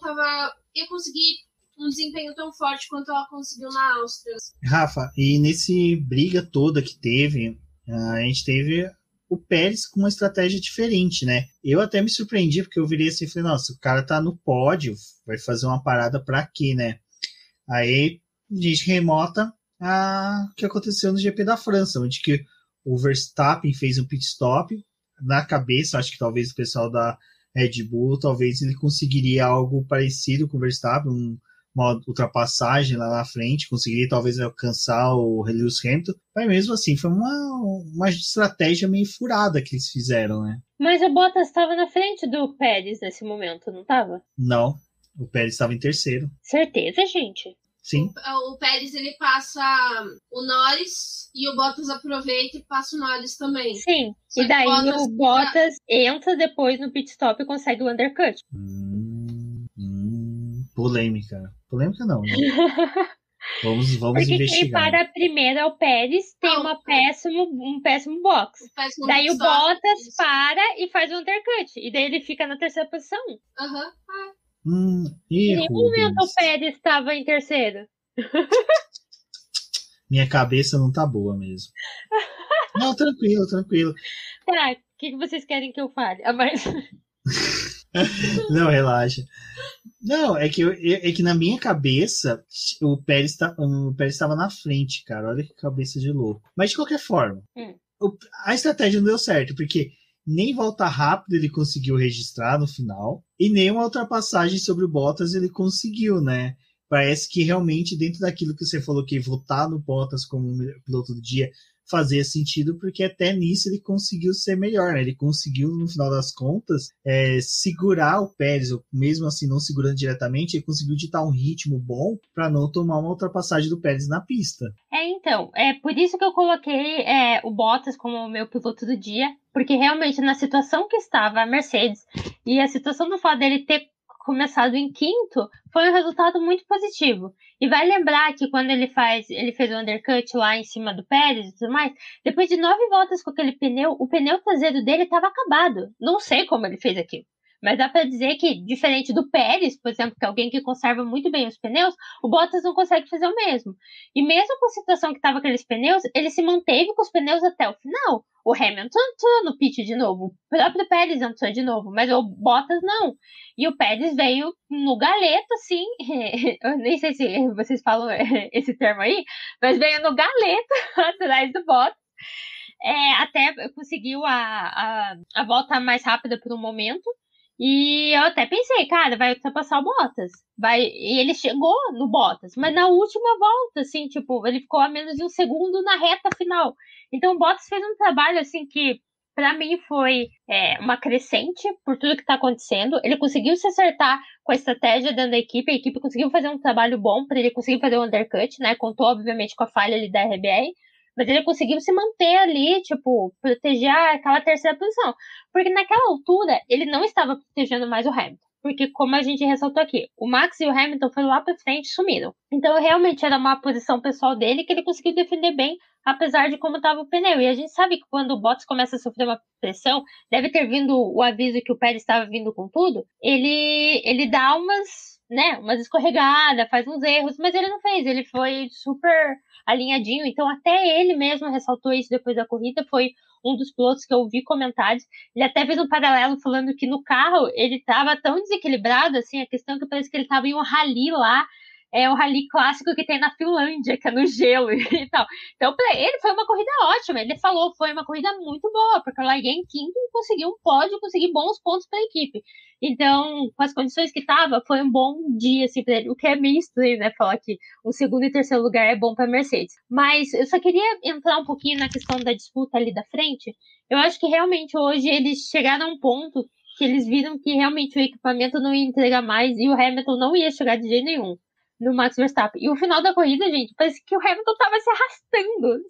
Speaker 2: ia conseguir um desempenho tão forte quanto ela conseguiu na Áustria.
Speaker 1: Rafa, e nesse briga toda que teve, a gente teve o Pérez com uma estratégia diferente, né? Eu até me surpreendi, porque eu virei assim e falei, nossa, o cara tá no pódio, vai fazer uma parada pra quê, né? Aí a gente remota o que aconteceu no GP da França, onde que o Verstappen fez um pit stop na cabeça, acho que talvez o pessoal da Red Bull, talvez ele conseguiria algo parecido com o Verstappen, uma ultrapassagem lá na frente, conseguiria talvez alcançar o Lewis Hamilton, mas mesmo assim foi uma estratégia meio furada que eles fizeram, né?
Speaker 3: Mas o Bottas estava na frente do Pérez nesse momento, não estava?
Speaker 1: Não, o Pérez estava em terceiro.
Speaker 3: Certeza, gente?
Speaker 1: Sim.
Speaker 2: O Pérez, ele passa o Norris e o Bottas aproveita e passa o Norris também.
Speaker 3: Sim, e daí o Bottas entra depois no pit stop e consegue o undercut.
Speaker 1: Polêmica. Polêmica não, né? Vamos
Speaker 3: porque
Speaker 1: investigar.
Speaker 3: Quem para primeiro é o Pérez, tem um péssimo box. Daí o Bottas para e faz o undercut. E daí ele fica na terceira posição. Em nenhum momento o Pérez estava em terceiro.
Speaker 1: Minha cabeça não tá boa mesmo. Não, tranquilo.
Speaker 3: Tá, o que vocês querem que eu fale?
Speaker 1: Não, relaxa. Não, é que na minha cabeça o Pérez estava na frente, cara. Olha que cabeça de louco. Mas de qualquer forma, a estratégia não deu certo, porque nem volta rápido ele conseguiu registrar no final, e nem uma ultrapassagem sobre o Bottas ele conseguiu, né? Parece que realmente dentro daquilo que você falou, que votar no Bottas como piloto do dia fazia sentido, porque até nisso ele conseguiu ser melhor, né? Ele conseguiu, no final das contas, segurar o Pérez, mesmo assim não segurando diretamente, ele conseguiu ditar um ritmo bom para não tomar uma ultrapassagem do Pérez na pista.
Speaker 3: Então, é por isso que eu coloquei o Bottas como o meu piloto do dia, porque realmente na situação que estava a Mercedes, e a situação do fato dele ter começado em quinto, foi um resultado muito positivo. E vai lembrar que quando ele fez o undercut lá em cima do Pérez e tudo mais, depois de 9 voltas com aquele pneu, o pneu traseiro dele estava acabado. Não sei como ele fez aquilo. Mas dá pra dizer que, diferente do Pérez, por exemplo, que é alguém que conserva muito bem os pneus, o Bottas não consegue fazer o mesmo. E mesmo com a situação que tava aqueles pneus, ele se manteve com os pneus até o final. O Hamilton entrou no pit de novo, o próprio Pérez entrou de novo, mas o Bottas não. E o Pérez veio no galeto, assim, eu nem sei se vocês falam esse termo aí, mas veio no galeto atrás do Bottas. Até conseguiu a volta mais rápida por um momento. E eu até pensei, cara, vai ultrapassar o Bottas. E ele chegou no Bottas, mas na última volta, assim, tipo, ele ficou a menos de um segundo na reta final. Então o Bottas fez um trabalho, assim, que pra mim foi uma crescente por tudo que tá acontecendo. Ele conseguiu se acertar com a estratégia dentro da equipe. A equipe conseguiu fazer um trabalho bom pra ele conseguir fazer o undercut, né? Contou, obviamente, com a falha ali da RBR. Mas ele conseguiu se manter ali, tipo, proteger aquela terceira posição. Porque naquela altura, ele não estava protegendo mais o Hamilton. Porque, como a gente ressaltou aqui, o Max e o Hamilton foram lá pra frente e sumiram. Então, realmente, era uma posição pessoal dele que ele conseguiu defender bem, apesar de como estava o pneu. E a gente sabe que quando o Bottas começa a sofrer uma pressão, deve ter vindo o aviso que o Pérez estava vindo com tudo, ele dá umas escorregadas, faz uns erros, mas ele não fez. Ele foi super alinhadinho, então até ele mesmo ressaltou isso depois da corrida, foi um dos pilotos que eu vi comentários, ele até fez um paralelo falando que no carro ele estava tão desequilibrado, assim, a questão que parece que ele estava em um rally lá, o rally clássico que tem na Finlândia, que é no gelo e tal. Então, pra ele foi uma corrida ótima, ele falou, foi uma corrida muito boa, porque eu larguei em quinto e consegui um pódio, consegui bons pontos para a equipe. Então, com as condições que tava, foi um bom dia, assim, pra ele. O que é meio estranho, né? Falar que o segundo e terceiro lugar é bom pra Mercedes. Mas eu só queria entrar um pouquinho na questão da disputa ali da frente. Eu acho que realmente hoje eles chegaram a um ponto que eles viram que realmente o equipamento não ia entregar mais e o Hamilton não ia chegar de jeito nenhum no Max Verstappen. E o final da corrida, gente, parece que o Hamilton tava se arrastando.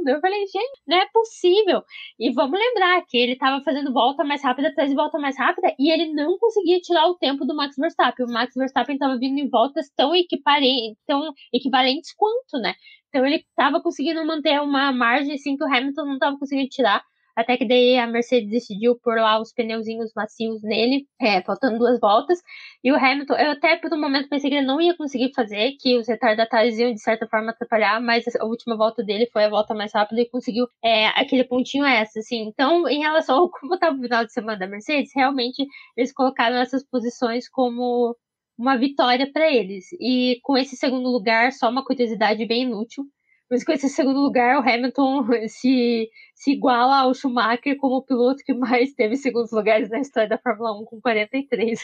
Speaker 3: Eu falei, gente, não é possível. E vamos lembrar que ele tava fazendo volta mais rápida atrás de volta mais rápida e ele não conseguia tirar o tempo do Max Verstappen. O Max Verstappen tava vindo em voltas tão equivalentes quanto, né? Então ele tava conseguindo manter uma margem assim que o Hamilton não tava conseguindo tirar. Até que daí a Mercedes decidiu pôr lá os pneuzinhos macios nele, faltando 2 voltas. E o Hamilton, eu até por um momento pensei que ele não ia conseguir fazer, que os retardatários iam de certa forma atrapalhar, mas a última volta dele foi a volta mais rápida e conseguiu aquele pontinho extra, assim. Então, em relação ao como estava o final de semana da Mercedes, realmente eles colocaram essas posições como uma vitória para eles. E com esse segundo lugar, só uma curiosidade bem inútil, mas com esse segundo lugar, o Hamilton se iguala ao Schumacher como o piloto que mais teve segundos lugares na história da Fórmula 1, com 43.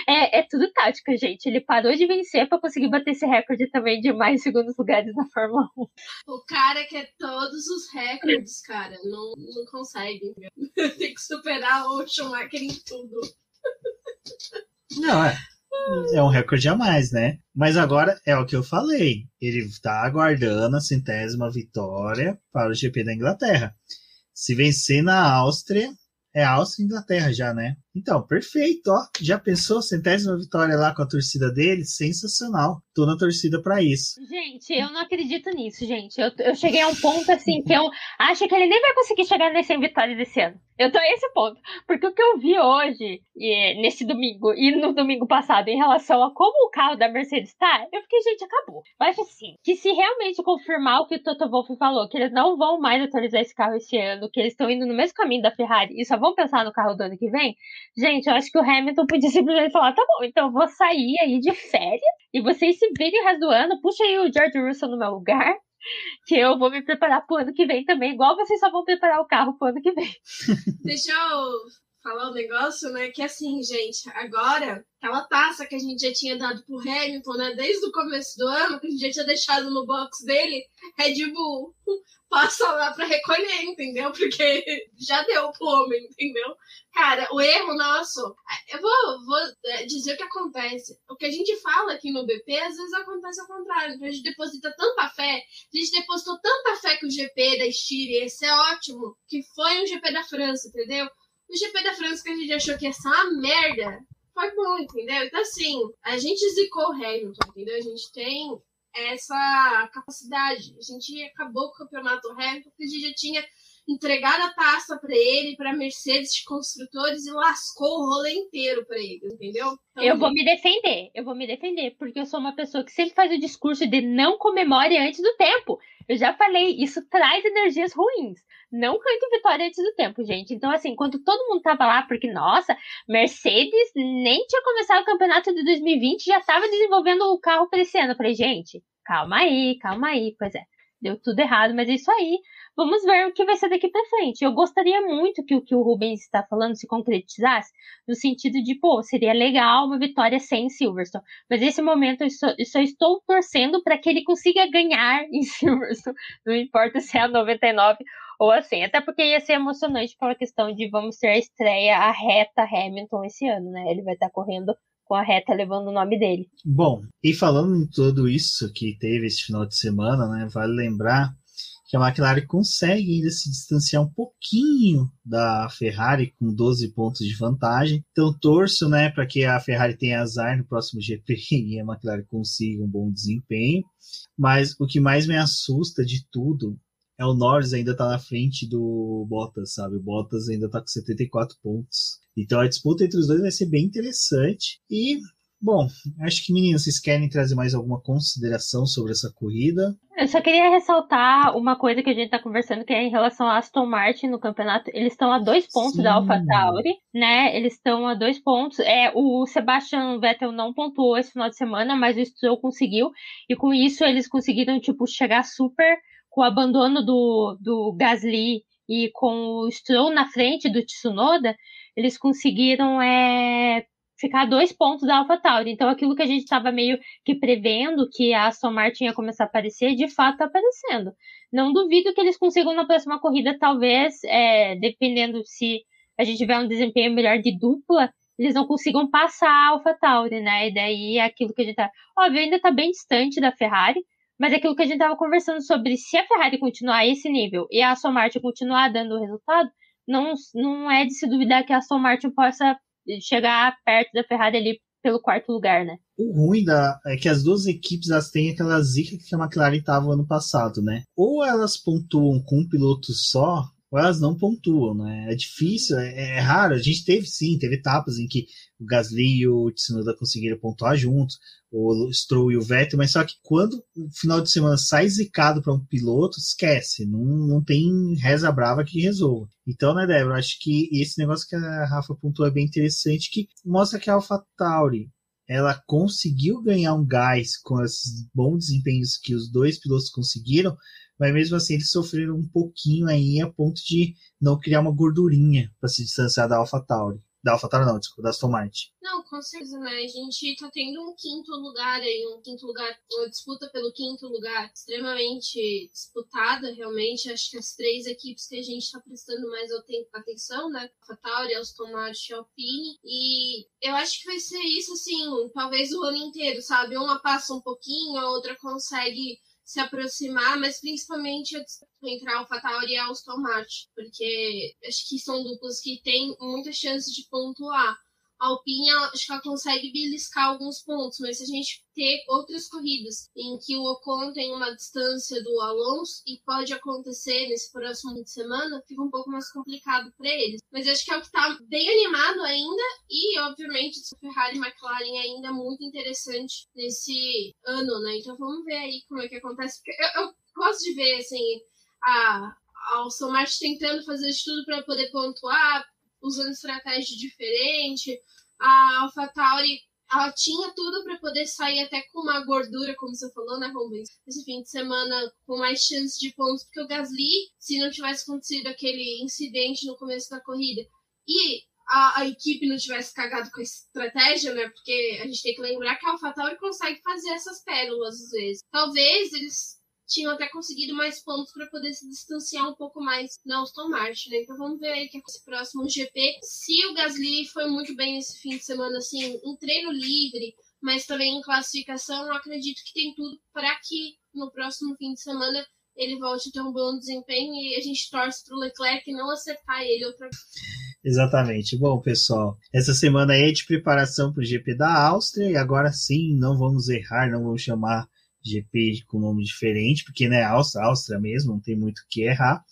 Speaker 3: É tudo tática, gente. Ele parou de vencer para conseguir bater esse recorde também de mais segundos lugares na Fórmula 1.
Speaker 2: O cara quer todos os recordes, cara. Não consegue. Tem que superar o Schumacher em tudo.
Speaker 1: Não, é um recorde a mais, né? Mas agora é o que eu falei. Ele está aguardando a 100ª vitória para o GP da Inglaterra. Se vencer na Áustria, é Áustria e Inglaterra já, né? Então, perfeito, ó. Já pensou 100ª vitória lá com a torcida dele? Sensacional. Tô na torcida pra isso.
Speaker 3: Gente, eu não acredito nisso, gente. Eu cheguei a um ponto, assim, que eu acho que ele nem vai conseguir chegar nas 100 vitórias desse ano. Eu tô a esse ponto. Porque o que eu vi hoje, nesse domingo, e no domingo passado, em relação a como o carro da Mercedes tá, eu fiquei, gente, acabou. Eu acho assim, que se realmente confirmar o que o Toto Wolff falou, que eles não vão mais atualizar esse carro esse ano, que eles estão indo no mesmo caminho da Ferrari e só vão pensar no carro do ano que vem, gente, eu acho que o Hamilton podia simplesmente falar, tá bom, então eu vou sair aí de férias e vocês se virem o resto do ano, puxa aí o George Russell no meu lugar, que eu vou me preparar pro ano que vem também, igual vocês só vão preparar o carro pro ano que vem.
Speaker 2: Deixa eu falar um negócio, né, que assim, gente, agora, aquela taça que a gente já tinha dado pro Hamilton, né, desde o começo do ano, que a gente já tinha deixado no box dele, Red Bull passa lá pra recolher, entendeu? Porque já deu pro homem, entendeu? Cara, o erro nosso, eu vou dizer o que acontece. O que a gente fala aqui no BP, às vezes acontece ao contrário. A gente deposita tanta fé, a gente depositou tanta fé que o GP da Estíria ia ser ótimo, que foi um GP da França, entendeu? O GP da França que a gente achou que ia ser uma merda, foi bom, entendeu? Então, assim, a gente zicou o Hamilton, entendeu? A gente tem essa capacidade. A gente acabou com o campeonato Hamilton, porque a gente já tinha entregaram a taça para ele, para Mercedes de construtores, e lascou o rolê inteiro para ele, entendeu? Então,
Speaker 3: eu vou me defender, porque eu sou uma pessoa que sempre faz o discurso de não comemore antes do tempo. Eu já falei, isso traz energias ruins. Não cante vitória antes do tempo, gente. Então, assim, enquanto todo mundo tava lá, porque, nossa, Mercedes nem tinha começado o campeonato de 2020, já tava desenvolvendo o carro para esse ano. Eu falei, gente, calma aí. Pois é, deu tudo errado, mas é isso aí. Vamos ver o que vai ser daqui para frente. Eu gostaria muito que o que o Rubens está falando se concretizasse, no sentido de, pô, seria legal uma vitória sem Silverstone. Mas nesse momento eu só estou torcendo para que ele consiga ganhar em Silverstone. Não importa se é a 99 ou assim. Até porque ia ser emocionante pela questão de vamos ter a estreia, a reta Hamilton esse ano, né? Ele vai estar correndo com a reta levando o nome dele.
Speaker 1: Bom, e falando em tudo isso que teve esse final de semana, né? Vale lembrar que a McLaren consegue ainda se distanciar um pouquinho da Ferrari com 12 pontos de vantagem. Então torço, né, para que a Ferrari tenha azar no próximo GP e a McLaren consiga um bom desempenho. Mas o que mais me assusta de tudo é o Norris ainda estar na frente do Bottas, sabe? O Bottas ainda está com 74 pontos. Então a disputa entre os dois vai ser bem interessante. E, bom, acho que, meninas, vocês querem trazer mais alguma consideração sobre essa corrida?
Speaker 3: Eu só queria ressaltar uma coisa que a gente tá conversando, que é em relação a Aston Martin no campeonato. Eles estão a 2 pontos da AlphaTauri, né? Eles estão a 2 pontos. O Sebastian Vettel não pontuou esse final de semana, mas o Stroll conseguiu. E com isso eles conseguiram, tipo, chegar super com o abandono do Gasly e com o Stroll na frente do Tsunoda. Eles conseguiram ficar a 2 pontos da AlphaTauri. Então, aquilo que a gente estava meio que prevendo, que a Aston Martin ia começar a aparecer, de fato está aparecendo. Não duvido que eles consigam na próxima corrida, talvez, dependendo se a gente tiver um desempenho melhor de dupla, eles não consigam passar a AlphaTauri, né? E daí, aquilo que a gente tá... Óbvio, ainda está bem distante da Ferrari, mas é aquilo que a gente estava conversando sobre, se a Ferrari continuar a esse nível e a Aston Martin continuar dando o resultado, não é de se duvidar que a Aston Martin possa chegar perto da Ferrari ali pelo 4º lugar, né?
Speaker 1: O ruim é que as duas equipes elas têm aquela zica que a McLaren estava ano passado, né? Ou elas pontuam com um piloto só, ou elas não pontuam, né? É difícil, é raro. A gente teve etapas em que o Gasly e o Tsunoda conseguiram pontuar juntos, o Stroll e o Vettel, mas só que quando o final de semana sai zicado para um piloto, esquece, não tem reza brava que resolva. Então, né, Débora, acho que esse negócio que a Rafa pontuou é bem interessante, que mostra que a AlphaTauri ela conseguiu ganhar um gás com esses bons desempenhos que os dois pilotos conseguiram, mas mesmo assim eles sofreram um pouquinho aí a ponto de não criar uma gordurinha para se distanciar da AlphaTauri. Da AlphaTauri não, desculpa, da Aston Martin.
Speaker 2: Não, com certeza, né? A gente tá tendo um 5º lugar aí, uma disputa pelo 5º lugar extremamente disputada, realmente. Acho que as 3 equipes que a gente tá prestando mais atenção, né? AlphaTauri, Aston Martin e Alpine. E eu acho que vai ser isso, assim, talvez o ano inteiro, sabe? Uma passa um pouquinho, a outra consegue se aproximar, mas principalmente entre a AlphaTauri e a Aston Martin, porque acho que são duplas que têm muita chance de pontuar. A Alpine, acho que ela consegue beliscar alguns pontos, mas se a gente ter outras corridas em que o Ocon tem uma distância do Alonso, e pode acontecer nesse próximo fim de semana, fica um pouco mais complicado para eles. Mas acho que é o que está bem animado ainda, e obviamente a Ferrari e McLaren ainda muito interessante nesse ano, né? Então vamos ver aí como é que acontece, porque eu gosto de ver assim, a Aston Martin tentando fazer de tudo para poder pontuar, usando estratégia diferente. A AlphaTauri, ela tinha tudo para poder sair até com uma gordura, como você falou, né, Rubens? Esse fim de semana com mais chance de pontos, porque o Gasly, se não tivesse acontecido aquele incidente no começo da corrida e a equipe não tivesse cagado com a estratégia, né? Porque a gente tem que lembrar que a AlphaTauri consegue fazer essas pérolas às vezes. Talvez eles tinham até conseguido mais pontos para poder se distanciar um pouco mais na Aston Martin, né? Então vamos ver aí que esse próximo GP. Se o Gasly foi muito bem nesse fim de semana, assim, em treino livre, mas também em classificação, eu acredito que tem tudo para que no próximo fim de semana ele volte a ter um bom desempenho e a gente torce para o Leclerc não acertar ele outra vez.
Speaker 1: Exatamente. Bom, pessoal, essa semana aí é de preparação para o GP da Áustria e agora sim, não vamos errar, não vamos chamar GP com nome diferente, porque né, Áustria mesmo, não tem muito o que errar.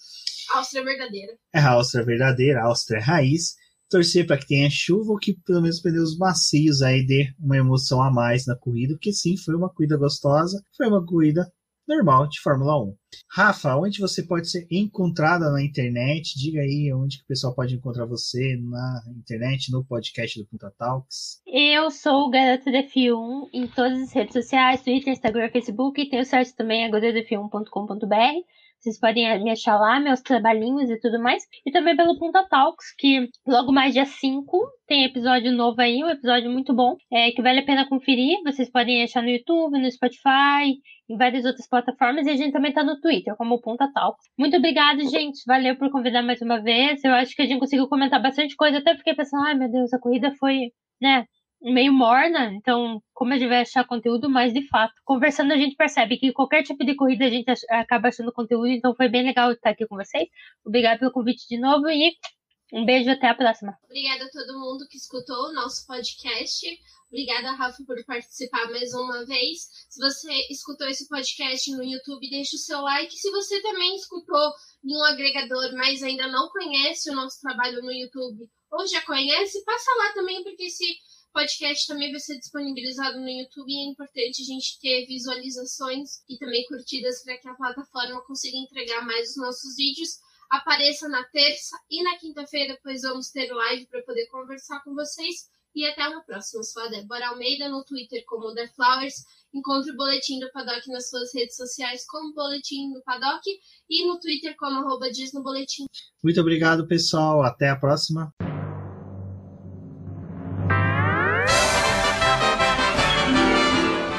Speaker 2: Áustria verdadeira.
Speaker 1: É a Áustria verdadeira, a Áustria raiz. Torcer para que tenha chuva ou que pelo menos pneus macios aí dê uma emoção a mais na corrida, porque sim, foi uma corrida gostosa, foi uma corrida normal de Fórmula 1. Rafa, onde você pode ser encontrada na internet? Diga aí onde que o pessoal pode encontrar você na internet, no podcast do Punta Talks.
Speaker 3: Eu sou o Garota da F1 em todas as redes sociais, Twitter, Instagram, Facebook, e tem o site também, agodadaf1.com.br. Vocês podem me achar lá, meus trabalhinhos e tudo mais. E também pelo Punta Talks, que logo mais dia 5 tem episódio novo aí, um episódio muito bom, que vale a pena conferir. Vocês podem achar no YouTube, no Spotify, em várias outras plataformas. E a gente também tá no Twitter, como Punta Talks. Muito obrigada, gente. Valeu por convidar mais uma vez. Eu acho que a gente conseguiu comentar bastante coisa. Até fiquei pensando, ai meu Deus, a corrida foi, né, meio morna, então como a gente vai achar conteúdo, mas de fato, conversando a gente percebe que qualquer tipo de corrida a gente acaba achando conteúdo, então foi bem legal estar aqui com vocês. Obrigada pelo convite de novo e um beijo, até a próxima.
Speaker 2: Obrigada a todo mundo que escutou o nosso podcast. Obrigada, Rafa, por participar mais uma vez. Se você escutou esse podcast no YouTube, deixa o seu like. Se você também escutou em um agregador, mas ainda não conhece o nosso trabalho no YouTube, ou já conhece, passa lá também, porque esse podcast também vai ser disponibilizado no YouTube e é importante a gente ter visualizações e também curtidas para que a plataforma consiga entregar mais os nossos vídeos. Apareça na terça e na quinta-feira, pois vamos ter live para poder conversar com vocês. E até uma próxima. Eu sou a Débora Almeida, no Twitter como The Flowers. Encontre o Boletim do Paddock nas suas redes sociais como Boletim do Paddock e no Twitter como @DizNoBoletim.
Speaker 1: Muito obrigado, pessoal. Até a próxima.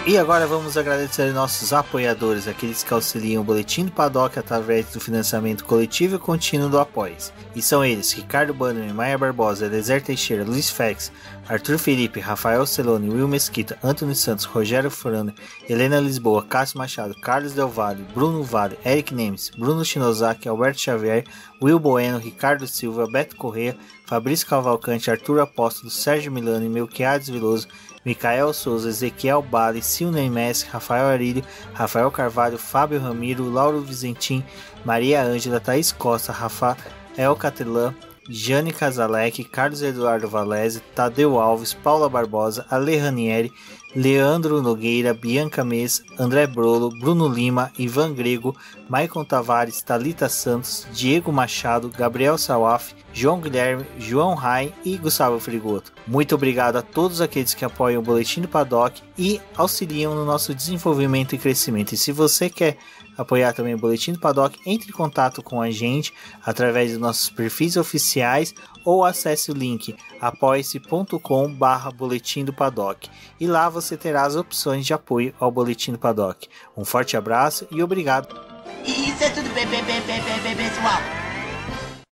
Speaker 1: E agora vamos agradecer nossos apoiadores, aqueles que auxiliam o Boletim do Paddock através do financiamento coletivo e contínuo do Apoia-se. E são eles: Ricardo Bannerman, Maia Barbosa, Eliezer Teixeira, Luiz Félix, Arthur Felipe, Rafael Celone, Will Mesquita, Antônio Santos, Rogério Furano, Helena Lisboa, Cássio Machado, Carlos Del Valle, Bruno Vale, Eric Nemes, Bruno Shinozaki, Alberto Xavier, Will Bueno, Ricardo Silva, Beto Corrêa, Fabrício Cavalcante, Arthur Apóstolo, Sérgio Milano, Melquiades Veloso, Micael Souza, Ezequiel Bale, Silney Messi, Rafael Arílio, Rafael Carvalho, Fábio Ramiro, Lauro Vizentim, Maria Ângela, Thaís Costa, Rafael Catelã, Jane Casalec, Carlos Eduardo Valese, Tadeu Alves, Paula Barbosa, Ale Ranieri, Leandro Nogueira, Bianca Mês, André Brolo, Bruno Lima, Ivan Grego, Maicon Tavares, Thalita Santos, Diego Machado, Gabriel Sawaf, João Guilherme, João Rai e Gustavo Frigoto. Muito obrigado a todos aqueles que apoiam o Boletim do Paddock e auxiliam no nosso desenvolvimento e crescimento. E se você quer apoiar também o Boletim do Paddock, entre em contato com a gente através dos nossos perfis oficiais ou acesse o link apoia-se.com/Boletim do Paddock e lá você terá as opções de apoio ao Boletim do Paddock. Um forte abraço e obrigado.
Speaker 4: Isso é tudo, pessoal.